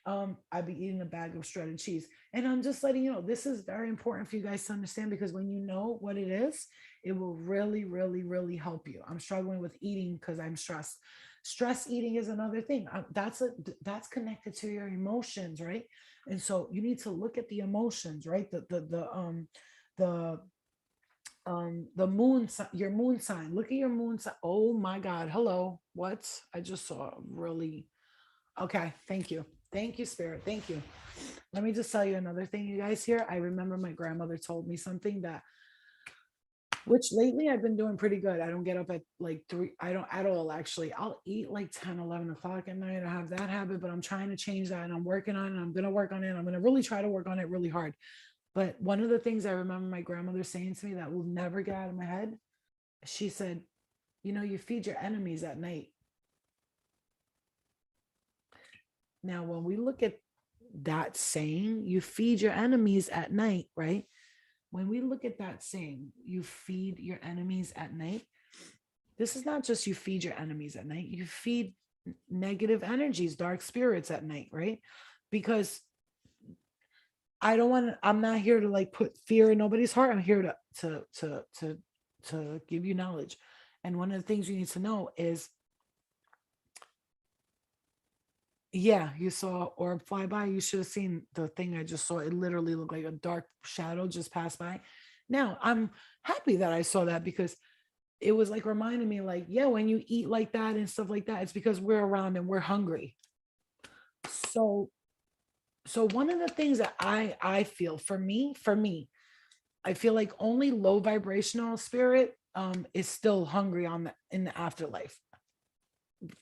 I'd be eating a bag of shredded cheese. And I'm just letting you know, this is very important for you guys to understand, because when you know what it is, it will really, really, really help you. I'm struggling with eating because I'm stressed. Stress eating is another thing. That's connected to your emotions, right? And so you need to look at the emotions, right? The moon, your moon sign. Look at your moon sign. Oh my God. Hello. What? I just saw really. Okay. Thank you, spirit. Thank you. Let me just tell you another thing, you guys here. I remember my grandmother told me something which lately I've been doing pretty good. I don't get up at like 3. I don't at all, actually. I'll eat like 10, 11 o'clock at night. I have that habit, but I'm trying to change that, and I'm working on it. I'm going to work on it. I'm going to really try to work on it really hard. But one of the things I remember my grandmother saying to me that will never get out of my head, she said, you feed your enemies at night. Now, when we look at that saying, you feed your enemies at night, right? When we look at that saying, you feed your enemies at night, this is not just you feed your enemies at night, you feed negative energies, dark spirits at night, right? Because I don't want to, I'm not here to like put fear in nobody's heart. I'm here to give you knowledge. And one of the things you need to know is, yeah, you saw orb fly by. You should have seen the thing I just saw. It literally looked like a dark shadow just passed by. Now I'm happy that I saw that, because it was like reminding me, like, yeah, when you eat like that and stuff like that, it's because we're around and we're hungry. So one of the things that I feel, for me, I feel like only low vibrational spirit is still hungry on the in the afterlife.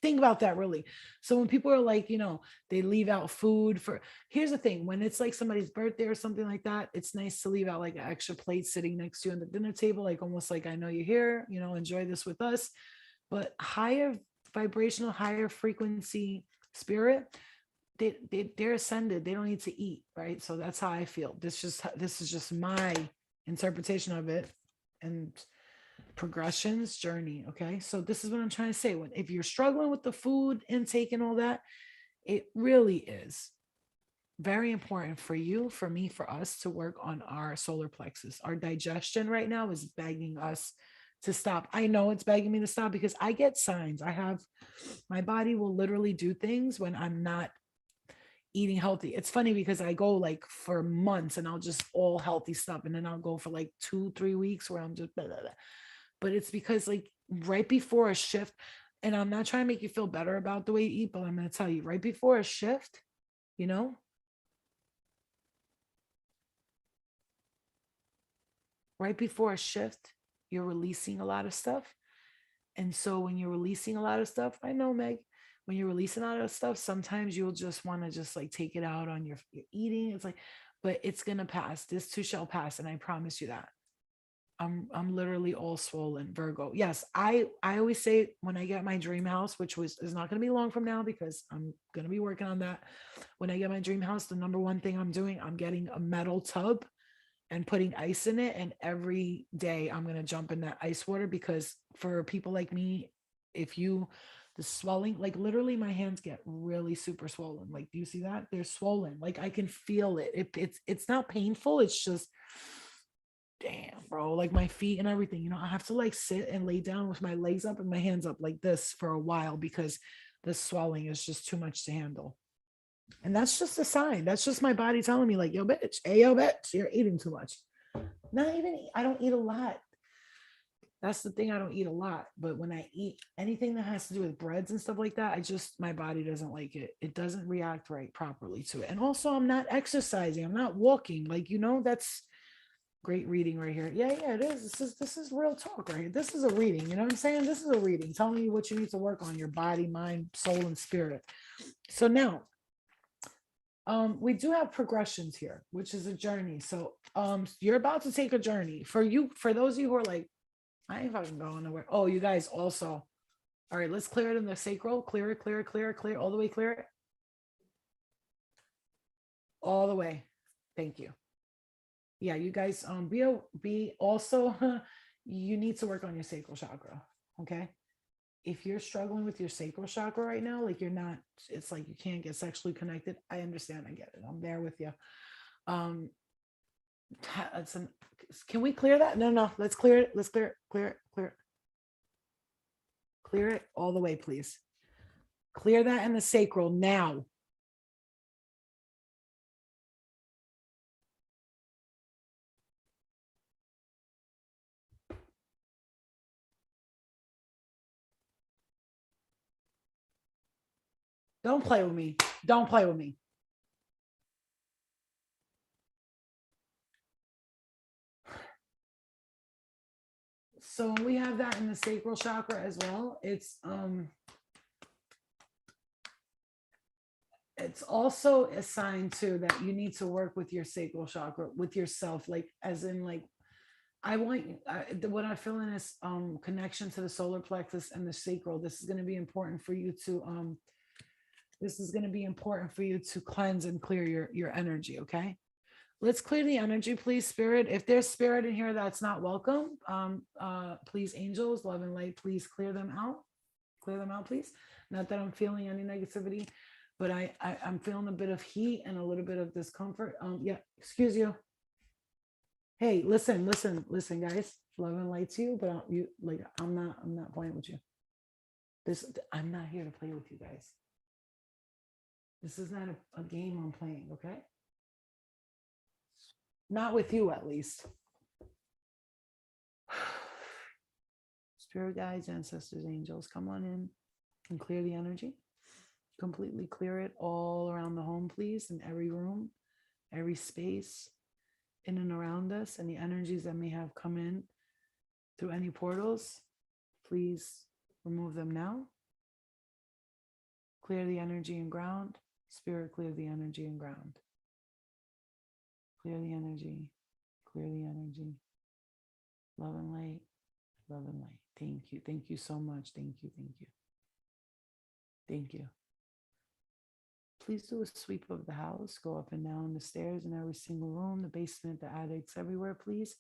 Think about that, really. So when people are like, they leave out food for, here's the thing, when it's like somebody's birthday or something like that, it's nice to leave out like an extra plate sitting next to you on the dinner table, like almost like, I know you're here, enjoy this with us. But higher vibrational, higher frequency spirit, they're ascended, they don't need to eat, right? So that's how I feel. This is just my interpretation of it. And progressions journey. Okay, so this is what I'm trying to say. When, if you're struggling with the food intake and all that, it really is very important for you, for me, for us to work on our solar plexus. Our digestion right now is begging us to stop. I know it's begging me to stop because I get signs. My body will literally do things when I'm not eating healthy. It's funny because I go like for months and I'll just all healthy stuff, and then I'll go for like 2-3 weeks where I'm just blah, blah, blah. But it's because like right before a shift, and I'm not trying to make you feel better about the way you eat, but I'm going to tell you, right before a shift, you know, right before a shift, you're releasing a lot of stuff. And so when you're releasing a lot of stuff, I know, Meg, when you're releasing a lot of stuff, sometimes you'll just want to just like take it out on your eating. It's like, but it's going to pass. This too shall pass. And I promise you that. I'm literally all swollen, Virgo. Yes, I always say when I get my dream house, which is not going to be long from now because I'm going to be working on that. When I get my dream house, the number one thing I'm doing, I'm getting a metal tub and putting ice in it, and every day I'm going to jump in that ice water, because for people like me, if you the swelling, like literally my hands get really super swollen. Like, do you see that? They're swollen. Like I can feel it. It's not painful. It's just, damn, bro, like my feet and everything, I have to like sit and lay down with my legs up and my hands up like this for a while, because the swelling is just too much to handle. And that's just a sign. That's just my body telling me, like, yo, bitch, hey, yo, bitch, you're eating too much. Not even, I don't eat a lot. That's the thing. I don't eat a lot. But when I eat anything that has to do with breads and stuff like that, my body doesn't like it. It doesn't react right properly to it. And also, I'm not exercising. I'm not walking. Like, that's great reading right here. Yeah, it is. This is real talk right here. This is a reading. You know what I'm saying? This is a reading telling you what you need to work on, your body, mind, soul, and spirit. So now, we do have progressions here, which is a journey. So you're about to take a journey. For those of you who are like, I ain't fucking going nowhere. Oh, you guys also. All right, let's clear it in the sacral. Clear it, clear it, clear it, clear it, all the way, clear it. All the way. Thank you. Yeah, you guys, be also, you need to work on your sacral chakra. Okay. If you're struggling with your sacral chakra right now, like you're not, it's like you can't get sexually connected. I understand. I get it. I'm there with you. Um, can we clear that? No, let's clear it. Let's clear it, clear it, clear it. Clear it all the way, please. Clear that in the sacral now. Don't play with me. Don't play with me. So we have that in the sacral chakra as well. It's also a sign too that you need to work with your sacral chakra, with yourself, like as in like, I want what I'm feeling is connection to the solar plexus and the sacral. This is going to be important for you to cleanse and clear your energy. Okay, let's clear the energy, please, spirit. If there's spirit in here that's not welcome, please, angels, love and light, please clear them out. Clear them out, please. Not that I'm feeling any negativity. but I'm feeling a bit of heat and a little bit of discomfort. Yeah, excuse you. Hey, listen, guys. Love and light to you, but I'm not playing with you. This, I'm not here to play with you guys. This is not a game I'm playing, okay? Not with you, at least. Spirit guides, ancestors, angels, come on in and clear the energy. Completely clear it all around the home, please, in every room, every space, in and around us, and the energies that may have come in through any portals. Please remove them now. Clear the energy and ground. Spirit, clear the energy and ground. Clear the energy. Clear the energy. Love and light. Love and light. Thank you. Thank you so much. Thank you. Thank you. Thank you. Please do a sweep of the house. Go up and down the stairs in every single room, the basement, the attics, everywhere, please.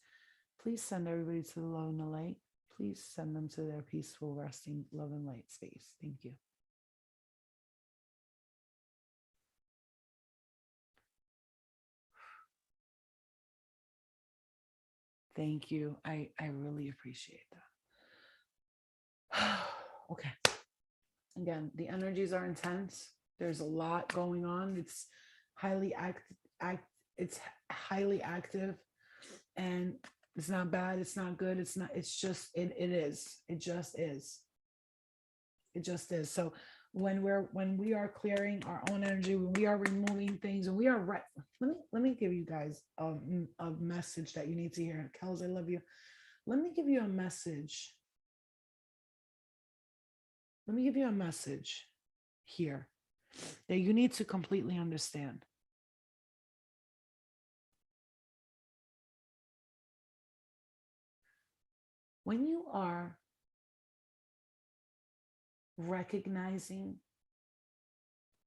Please send everybody to the love and the light. Please send them to their peaceful, resting, love and light space. Thank you. Thank you. I really appreciate that. Okay. Again, the energies are intense. There's a lot going on. It's highly it's highly active, and it's not bad, it's not good, it's not, it's just it is. It just is. It just is. So when we are clearing our own energy, when we are removing things, and we are right. Let me give you guys a message that you need to hear. Kels, I love you. Let me give you a message. Let me give you a message here that you need to completely understand. When you are recognizing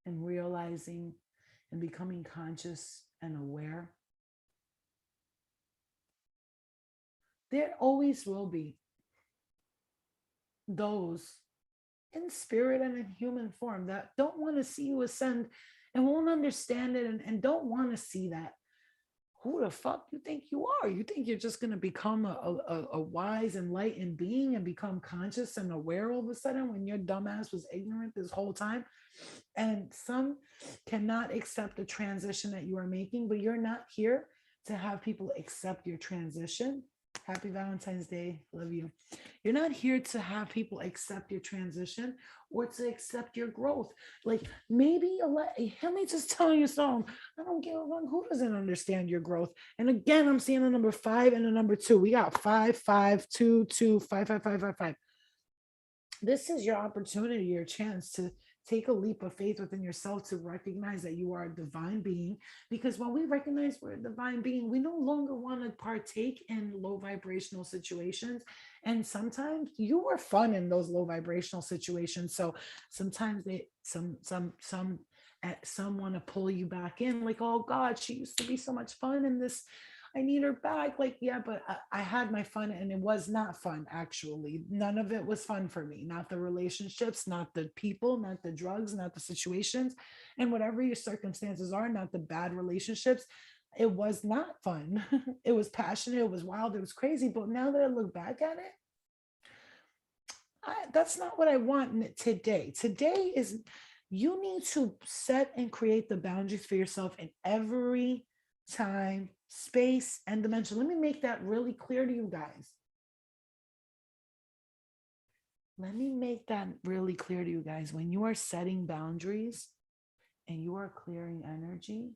and realizing and becoming conscious and aware, there always will be those in spirit and in human form that don't want to see you ascend and won't understand it, and don't want to see that. Who the fuck you think you are? You think you're just going to become a wise, enlightened being and become conscious and aware all of a sudden when your dumbass was ignorant this whole time? And some cannot accept the transition that you are making, but you're not here to have people accept your transition. Happy Valentine's Day. Love you. You're not here to have people accept your transition or to accept your growth. Like, maybe let me just tell you something. I don't give a fuck who doesn't understand your growth. And again, I'm seeing the number 5 and the number 2. We got 5, 5, 2, 2, 5, 5, 5, 5, 5. This is your opportunity, your chance to take a leap of faith within yourself to recognize that you are a divine being. Because when we recognize we're a divine being, we no longer want to partake in low vibrational situations. And sometimes you were fun in those low vibrational situations. So sometimes some want to pull you back in, like, oh God, she used to be so much fun in this. I need her back. Like, yeah, but I had my fun, and it was not fun, actually. None of it was fun for me. Not the relationships, not the people, not the drugs, not the situations, and whatever your circumstances are, not the bad relationships. It was not fun. It was passionate, it was wild, it was crazy. But now that I look back at it, that's not what I want today. Today is, you need to set and create the boundaries for yourself in every time, space, and dimension. Let me make that really clear to you guys. Let me make that really clear to you guys. When you are setting boundaries and you are clearing energy,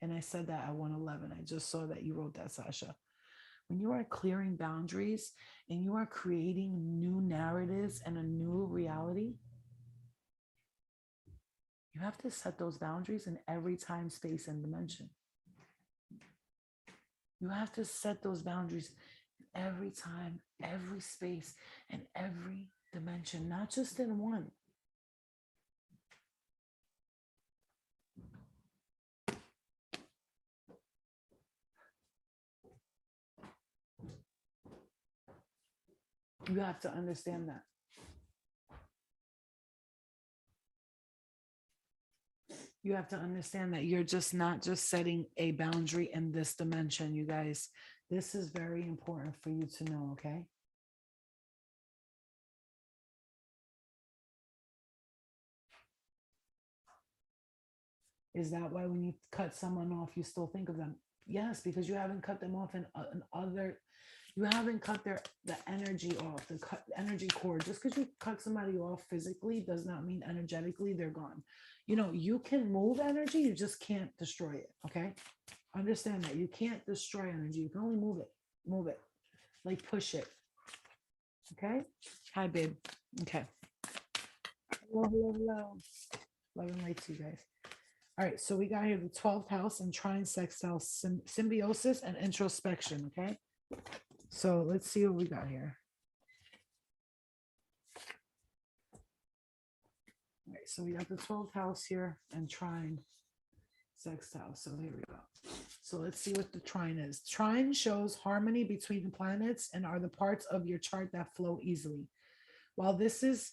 and I said that at 111, I just saw that you wrote that, Sasha. When you are clearing boundaries and you are creating new narratives and a new reality, you have to set those boundaries in every time, space, and dimension. You have to set those boundaries every time, every space, and every dimension, not just in one. You have to understand that. You have to understand that you're just not just setting a boundary in this dimension, you guys. This is very important for you to know, okay? Is that why when you cut someone off, you still think of them? Yes, because you haven't cut them off in other, you haven't cut the energy off, the energy cord. Just because you cut somebody off physically does not mean energetically they're gone. You can move energy, you just can't destroy it. Okay. Understand that you can't destroy energy. You can only move it, like push it. Okay. Hi, babe. Okay. Hello, hello, hello. Love and light to you guys. All right, so we got here the 12th house and trine sextile symbiosis and introspection, okay? So let's see what we got here. All right, so we got the 12th house here and trine sextile. So here we go. So let's see what the trine is. Trine shows harmony between the planets and are the parts of your chart that flow easily. While this is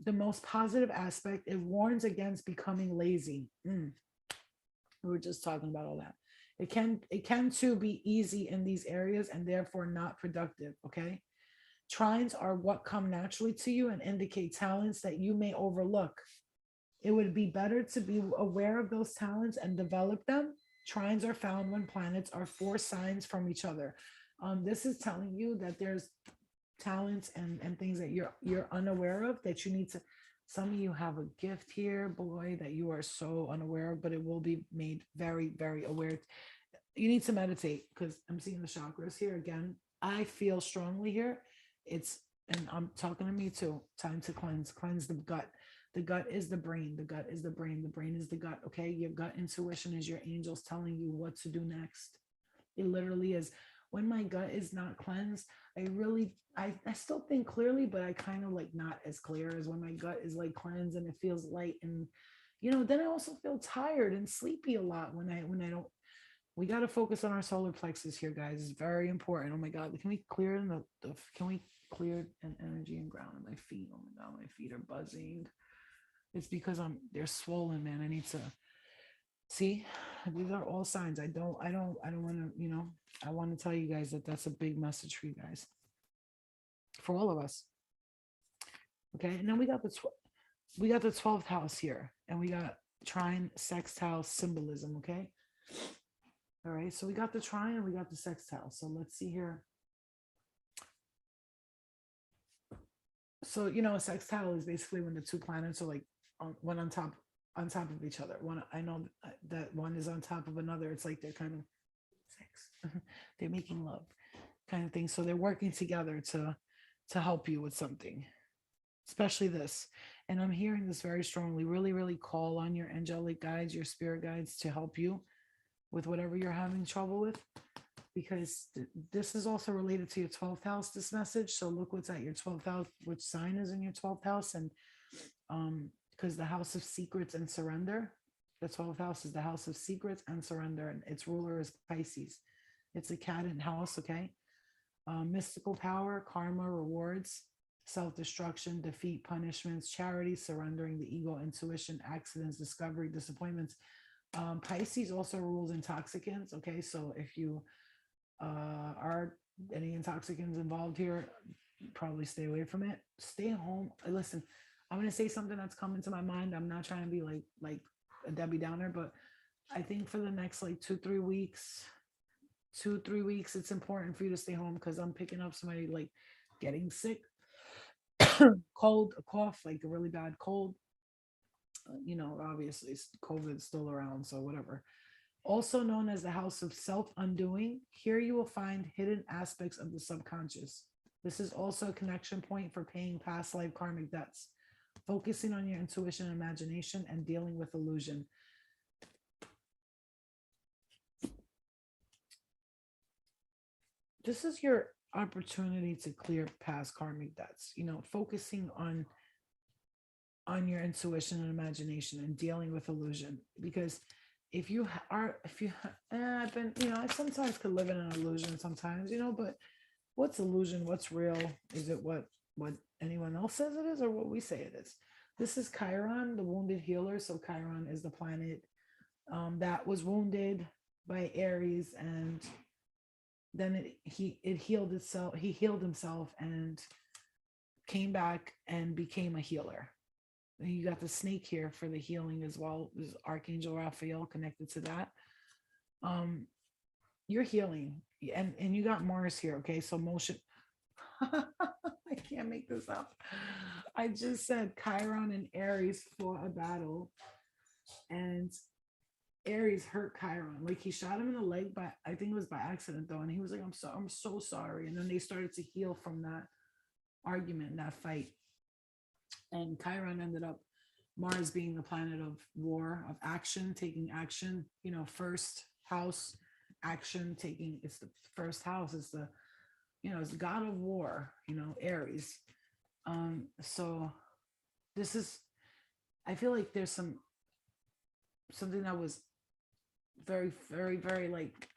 the most positive aspect, it warns against becoming lazy. We were just talking about all that. It can too be easy in these areas and therefore not productive. Okay. Trines are what come naturally to you and indicate talents that you may overlook. It would be better to be aware of those talents and develop them. Trines are found when planets are 4 signs from each other. This is telling you that there's talents and things that you're unaware of that you need to. Some of you have a gift here, boy, that you are so unaware of, but it will be made very, very aware. You need to meditate because I'm seeing the chakras here again. I feel strongly here. And I'm talking to me too. Time to cleanse the gut. The gut is the brain. The gut is the brain. The brain is the gut. Okay. Your gut intuition is your angels telling you what to do next. It literally is. When my gut is not cleansed, I still think clearly, but I kind of like not as clear as when my gut is like cleansed and it feels light. And then I also feel tired and sleepy a lot when I don't. We got to focus on our solar plexus here, guys. It's very important. Oh my God, can we clear in can we clear an energy and ground in my feet? Oh my God, my feet are buzzing. It's because they're swollen, man. I need to see. These are all signs. I don't want to, I want to tell you guys that that's a big message for you guys, for all of us. Okay. And then we got the 12th house here, and we got trine sextile symbolism. Okay. All right. So we got the trine and we got the sextile. So let's see here. So, a sextile is basically when the 2 planets are like one on top of each other. One, I know that one is on top of another. It's like they're kind of sex. They're making love kind of thing. So they're working together to help you with something, especially this. And I'm hearing this very strongly. Really, really call on your angelic guides, your spirit guides to help you with whatever you're having trouble with, because this is also related to your 12th house, this message. So look what's at your 12th house, which sign is in your 12th house. And because the house of secrets and surrender, the 12th house is the house of secrets and surrender, and its ruler is Pisces. It's a cadent house. Okay. Mystical power, karma, rewards, self-destruction, defeat, punishments, charity, surrendering the ego, intuition, accidents, discovery, disappointments. Pisces also rules intoxicants. Okay. So if you are any intoxicants involved here, probably stay away from it. Stay home. Listen, I'm going to say something that's coming to my mind. I'm not trying to be like a Debbie Downer, but I think for the next like 2-3 weeks, it's important for you to stay home, because I'm picking up somebody like getting sick, cold, a cough, like a really bad cold. Obviously COVID's still around, so whatever. Also known as the house of self-undoing, here you will find hidden aspects of the subconscious. This is also a connection point for paying past life karmic debts, focusing on your intuition and imagination, and dealing with illusion. This is your opportunity to clear past karmic debts, focusing on your intuition and imagination and dealing with illusion. Because if you I've been, I sometimes could live in an illusion sometimes, but what's illusion? What's real? Is it what anyone else says it is, or what we say it is? This is Chiron, the wounded healer. So Chiron is the planet that was wounded by Aries, and then it healed itself. He healed himself and came back and became a healer. And you got the snake here for the healing as well. There's Archangel Raphael connected to that. Um, you're healing, and you got Mars here. Okay, so motion. I can't make this up. I just said Chiron and Aries fought a battle, and Aries hurt Chiron. Like he shot him in the leg, but I think it was by accident though. And he was like, I'm so sorry. And then they started to heal from that argument, that fight. And Chiron ended up Mars being the planet of war, of action, taking action, first house action, taking it's the first house, it's the it's the god of war, Aries. So this is I feel like there's something that was very, very, very like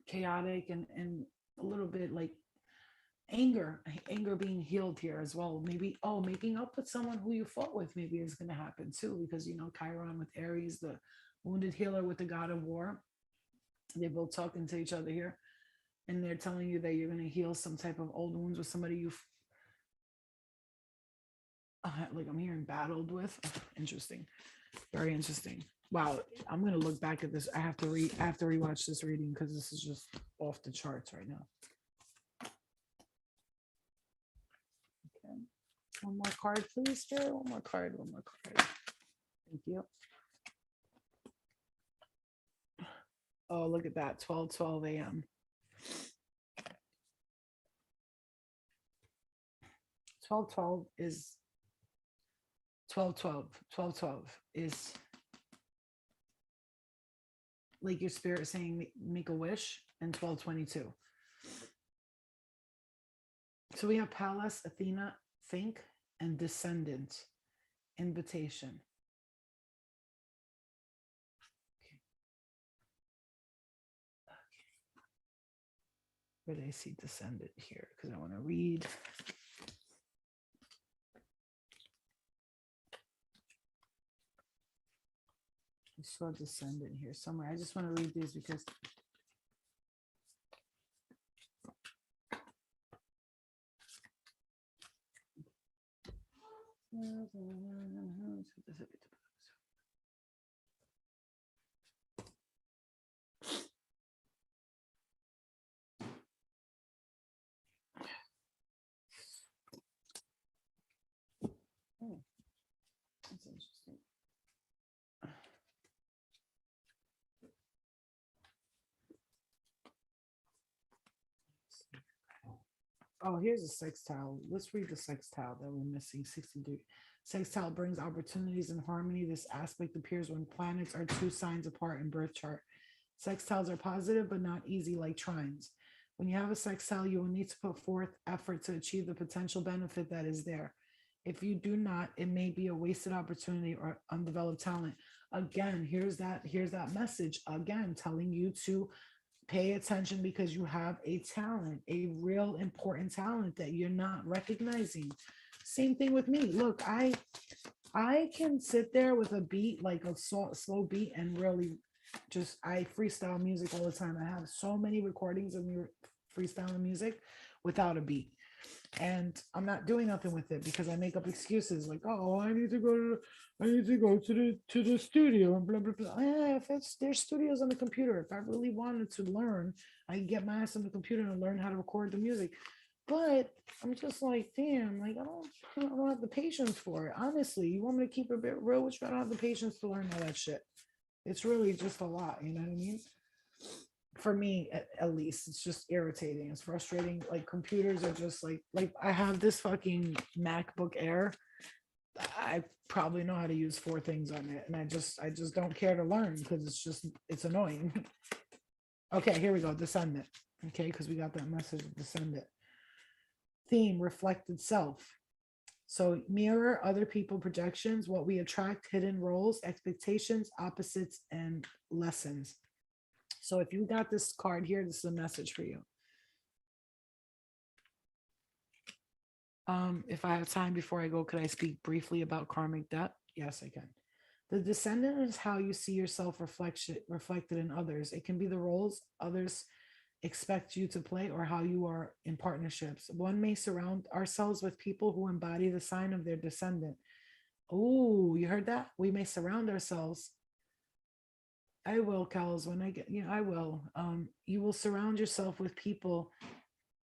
chaotic and a little bit like anger being healed here as well. Maybe making up with someone who you fought with maybe is going to happen too, because Chiron with Aries, the wounded healer with the god of war, they're both talking to each other here, and they're telling you that you're going to heal some type of old wounds with somebody you've like I'm hearing battled with. Interesting, very interesting. Wow, I'm gonna look back at this. I have to rewatch this reading because this is just off the charts right now. Okay, one more card, please, Spirit. One more card. Thank you. Oh, look at that, 12:12 a.m. 12:12 is 12:12 is like your spirit saying make a wish, and 12:22. So we have Pallas, Athena, think, and descendant, invitation. Where do I see descendant here? Because I want to read. I saw descendant here somewhere. I just want to read these because that's interesting. Oh, here's a sextile. Let's read the sextile that we're missing. 63. Sextile brings opportunities and harmony. This aspect appears when planets are 2 signs apart in birth chart. Sextiles are positive but not easy like trines. When you have a sextile, you will need to put forth effort to achieve the potential benefit that is there. If you do not, it may be a wasted opportunity or undeveloped talent. Again, here's that message again telling you to pay attention because you have a talent, a real important talent that you're not recognizing. Same thing with me. Look, I can sit there with a beat, like a slow beat, and really just I freestyle music all the time. I have so many recordings of me freestyling music without a beat, and I'm not doing nothing with it because I make up excuses like, oh, I need to go to the studio and blah blah blah. Yeah, if there's studios on the computer, if I really wanted to learn, I can get my ass on the computer and learn how to record the music. But I'm just like, damn, like I don't have the patience for it. Honestly, you want me to keep it a bit real with you? I don't have the patience to learn all that shit. It's really just a lot, you know what I mean? For me at least, it's just irritating, it's frustrating. Like computers are just like I have this fucking MacBook Air. I probably know how to use 4 things on it, and I just don't care to learn because it's annoying. Okay, here we go. Descendant. Okay, because we got that message of descendant. Theme: reflected self. So mirror other people projections, what we attract, hidden roles, expectations, opposites, and lessons. So if you got this card here, this is a message for you. If I have time before I go, could I speak briefly about karmic debt? Yes, I can. The descendant is how you see yourself reflected in others. It can be the roles others expect you to play or how you are in partnerships. One may surround ourselves with people who embody the sign of their descendant. Oh, you heard that? We may surround ourselves. I will, Kels, when I get, I will. You will surround yourself with people.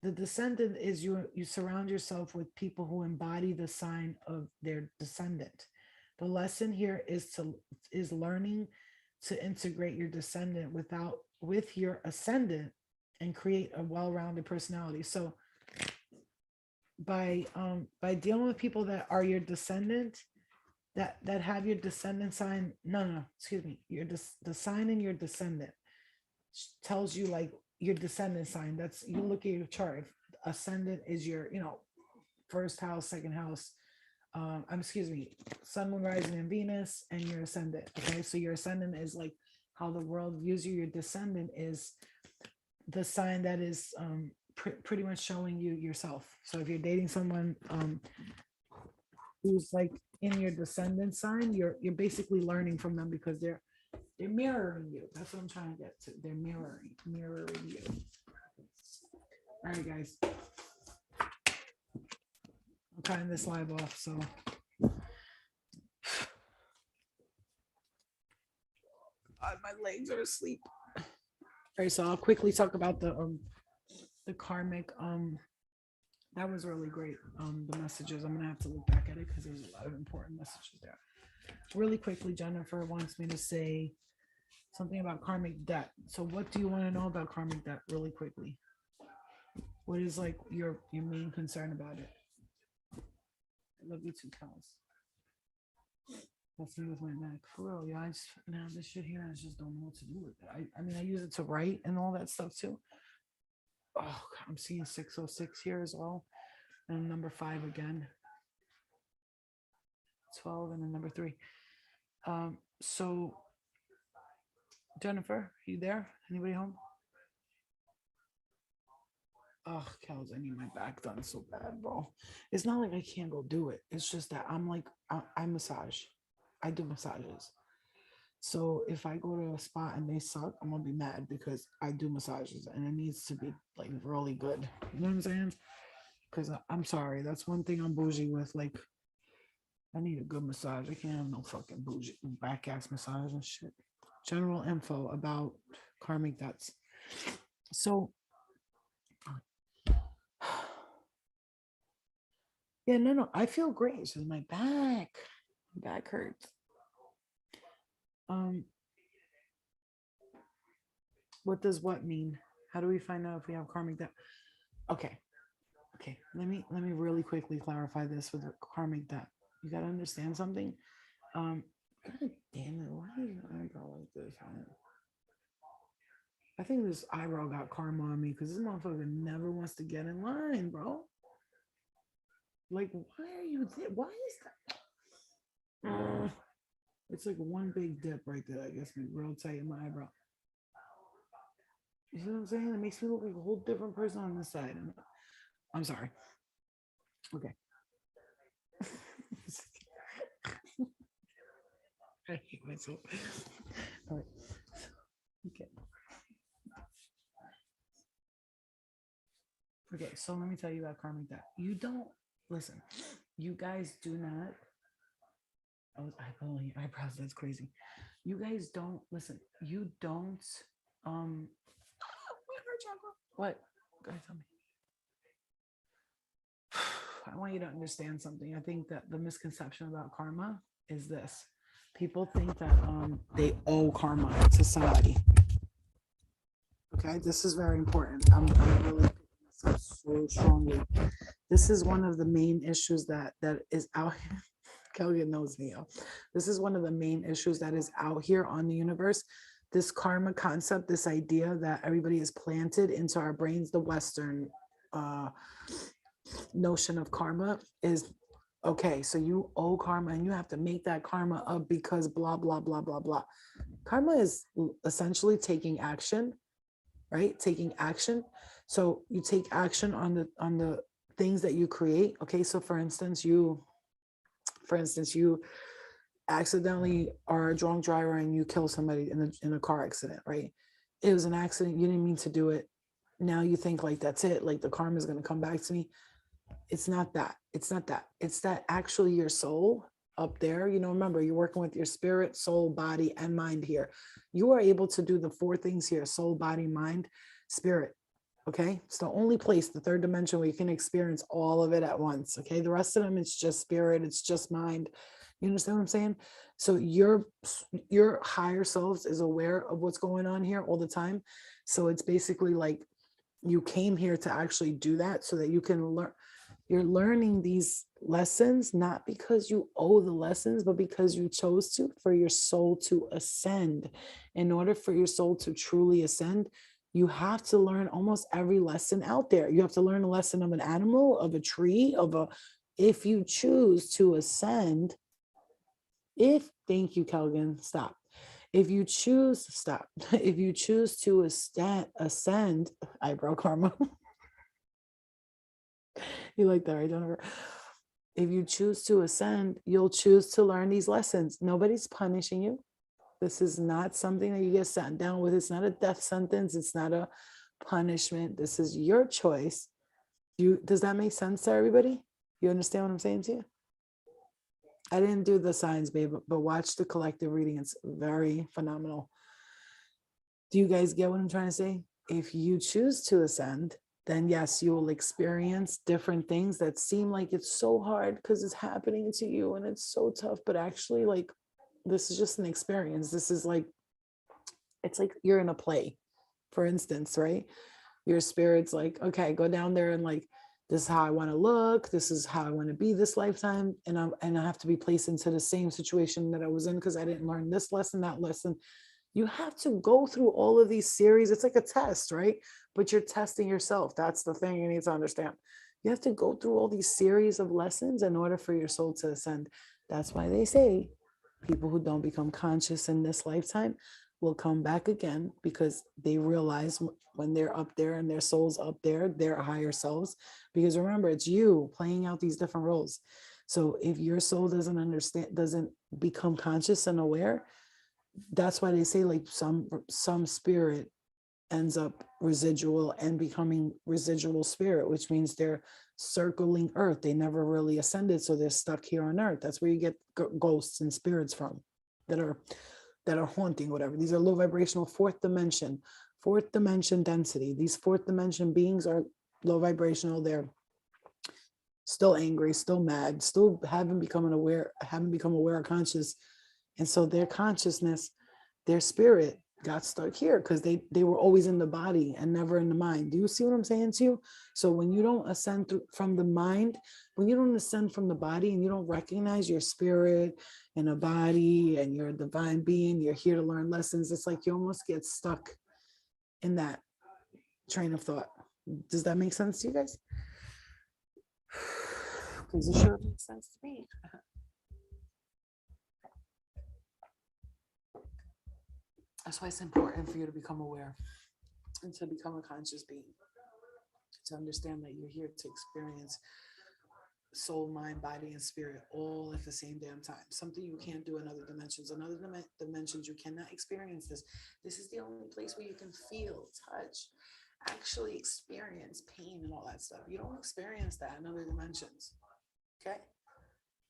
The descendant is you surround yourself with people who embody the sign of their descendant. The lesson here is learning to integrate your descendant with your ascendant and create a well-rounded personality. So by dealing with people that are your descendant, that have your descendant sign, no, excuse me, the sign in your descendant tells you like your descendant sign. That's, you look at your chart. Ascendant is your, first house, second house. Excuse me, sun, moon, rising, and Venus, and your ascendant. Okay, so your ascendant is like how the world views you. Your descendant is the sign that is pretty much showing you yourself. So if you're dating someone who's like in your descendant sign, you're basically learning from them because they're mirroring you. That's what I'm trying to get to. They're mirroring you. All right, guys. I'm cutting this live off, so my legs are asleep. All right, so I'll quickly talk about the karmic. That was really great. The messages. I'm gonna have to look back at it because there's a lot of important messages there. Really quickly, Jennifer wants me to say something about karmic debt. So what do you want to know about karmic debt really quickly? What is like your main concern about it? I love you too, Kels. That's me with my neck. For real, yeah. I just now this shit here, I just don't know what to do with it. I mean, I use it to write and all that stuff too. Oh, God, I'm seeing 606 here as well. And number 5 again. 12 and then number 3. So Jennifer, you there? Anybody home? Oh, Kels, I need my back done so bad, bro. It's not like I can't go do it. It's just that I'm like, I massage. I do massages. So if I go to a spot and they suck, I'm gonna be mad because I do massages and it needs to be like really good. You know what I'm saying? Because I'm sorry, that's one thing I'm bougie with. Like, I need a good massage. I can't have no fucking bougie back ass massage and shit. General info about karmic debts. So yeah, no, I feel great. It's just my back hurts. What does what mean? How do we find out if we have karmic debt? Okay, let me really quickly clarify this with karmic debt. You got to understand something. God damn it, why is your eyebrow like this, man? I think this eyebrow got karma on me because this motherfucker never wants to get in line, bro. Like, why are you there? Why is that? It's like one big dip right there. I guess me real tight in my eyebrow. You see what I'm saying? It makes me look like a whole different person on this side. I'm sorry. Okay. I hate myself. All right. Okay. Okay, so let me tell you about karmic debt. You don't listen. You guys do not. Oh, your eyebrows. That's crazy. You guys don't listen. You don't. Um. What? Guys, tell me. I want you to understand something. I think that the misconception about karma is this: people think that they owe karma to somebody. Okay, this is very important. I'm really picking this up so strongly. This is one of the main issues that is out here. Kelly knows me. This is one of the main issues that is out here on the universe. This karma concept, this idea that everybody is planted into our brains, the Western notion of karma is okay. So you owe karma and you have to make that karma up because blah, blah, blah, blah, blah. Karma is essentially taking action, right? Taking action. So you take action on the things that you create. Okay, so for instance, you accidentally are a drunk driver and you kill somebody in a car accident, right? It was an accident. You didn't mean to do it. Now you think like that's it. Like the karma is going to come back to me. It's not that. It's not that. It's that actually your soul up there, remember, you're working with your spirit, soul, body, and mind here. You are able to do the four things here: soul, body, mind, spirit. Okay. It's the only place, the third dimension, where you can experience all of it at once. Okay. The rest of them, it's just spirit, it's just mind. You understand what I'm saying? So your higher selves is aware of what's going on here all the time. So it's basically like you came here to actually do that so that you can learn. You're learning these lessons not because you owe the lessons, but because you chose to, for your soul to ascend. In order for your soul to truly ascend, you have to learn almost every lesson out there. You have to learn a lesson of an animal, of a tree, if you choose to ascend. Thank you, Kelvin, stop. If you choose, stop. If you choose to ascend, eyebrow karma. You like that, right, Jennifer? If you choose to ascend, you'll choose to learn these lessons. Nobody's punishing you. This is not something that you get sat down with. It's not a death sentence. It's not a punishment. This is your choice. Does that make sense to everybody? You understand what I'm saying to you? I didn't do the signs, babe, but watch the collective reading. It's very phenomenal. Do you guys get what I'm trying to say? If you choose to ascend, then yes, you will experience different things that seem like it's so hard because it's happening to you and it's so tough. But actually, like, this is just an experience. This is like, it's like you're in a play, for instance, right? Your spirit's like, okay, go down there and like, this is how I want to look. This is how I want to be this lifetime. And I have to be placed into the same situation that I was in because I didn't learn this lesson, that lesson. You have to go through all of these series. It's like a test, right? But you're testing yourself. That's the thing you need to understand. You have to go through all these series of lessons in order for your soul to ascend. That's why they say people who don't become conscious in this lifetime will come back again, because they realize when they're up there and their soul's up there, their higher selves. Because remember, it's you playing out these different roles. So if your soul doesn't become conscious and aware, that's why they say like some spirit ends up residual and becoming residual spirit, which means they're circling earth. They never really ascended, so they're stuck here on earth. That's where you get ghosts and spirits from, that are haunting, whatever. These are low vibrational fourth dimension density. These fourth dimension beings are low vibrational. They're still angry, still mad, still haven't become aware or conscious. And so their consciousness, their spirit got stuck here because they were always in the body and never in the mind. Do you see what I'm saying to you? So when you don't ascend from the mind, when you don't ascend from the body and you don't recognize your spirit and a body and you're a divine being, you're here to learn lessons, it's like you almost get stuck in that train of thought. Does that make sense to you guys? Because it sure makes sense to me. That's why it's important for you to become aware and to become a conscious being, to understand that you're here to experience soul, mind, body, and spirit all at the same damn time. Something you can't do in other dimensions. In other dimensions, you cannot experience this. This is the only place where you can feel, touch, actually experience pain and all that stuff. You don't experience that in other dimensions. Okay?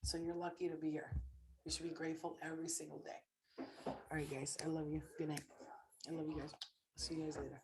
So you're lucky to be here. You should be grateful every single day. All right, guys. I love you. Good night. I love you guys. See you guys later.